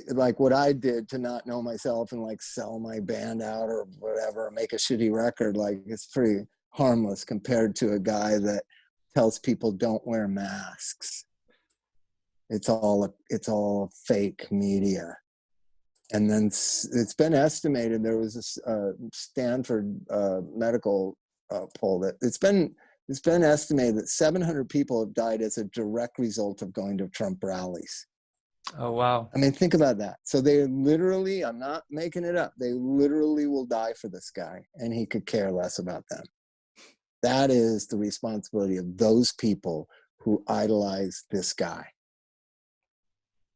like what I did to not know myself and like sell my band out or whatever, or make a shitty record. Like it's pretty harmless compared to a guy that tells people don't wear masks. It's all fake media. And then it's been estimated, there was a Stanford medical poll that it's been estimated that 700 people have died as a direct result of going to Trump rallies. Oh, wow. I mean, think about that. So they literally, I'm not making it up, they literally will die for this guy, and he could care less about them. That is the responsibility of those people who idolize this guy.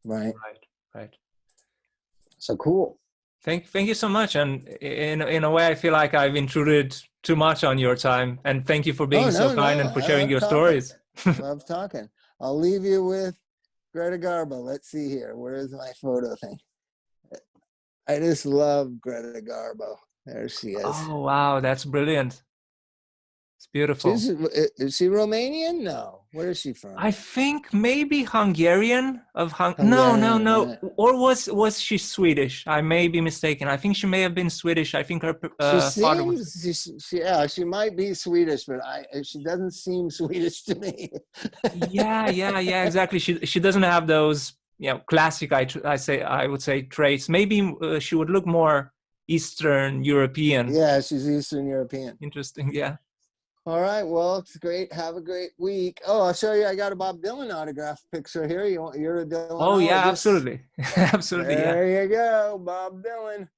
Right? Right. So cool. Thank you so much. And in a way, I feel like I've intruded too much on your time. And thank you for being so kind and for sharing your stories. I love talking. I'll leave you with Greta Garbo. Let's see here. Where is my photo thing? I just love Greta Garbo. There she is. Oh, wow. That's brilliant. It's beautiful. Is she Romanian? No. Where is she from? I think maybe Hungarian of Hungarian. No. Right. Or was she Swedish? I may be mistaken. I think she may have been Swedish. I think her father was. She might be Swedish, but she doesn't seem Swedish to me. Yeah, exactly. She doesn't have those, classic, I would say, traits. Maybe she would look more Eastern European. Yeah, she's Eastern European. Interesting, yeah. All right, well, it's great. Have a great week. Oh, I'll show you. I got a Bob Dylan autograph picture here. You're a Dylan. Oh, yeah, absolutely. Absolutely, there you go, Bob Dylan.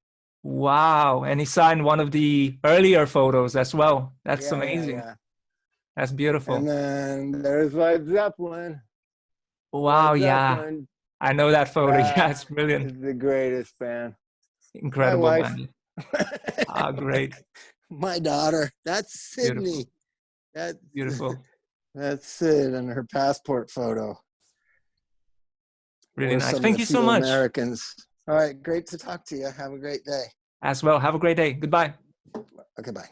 Wow, and he signed one of the earlier photos as well. That's amazing. Yeah. That's beautiful. And then there's Led Zeppelin. Wow, yeah. I know that photo. Yeah, it's brilliant. It's the greatest band. Incredible band. Great. My daughter. That's Sydney. Beautiful. That's Sid and her passport photo. Really nice. Thank you so much. Americans. All right, great to talk to you. Have a great day. As well. Have a great day. Goodbye. Okay, bye.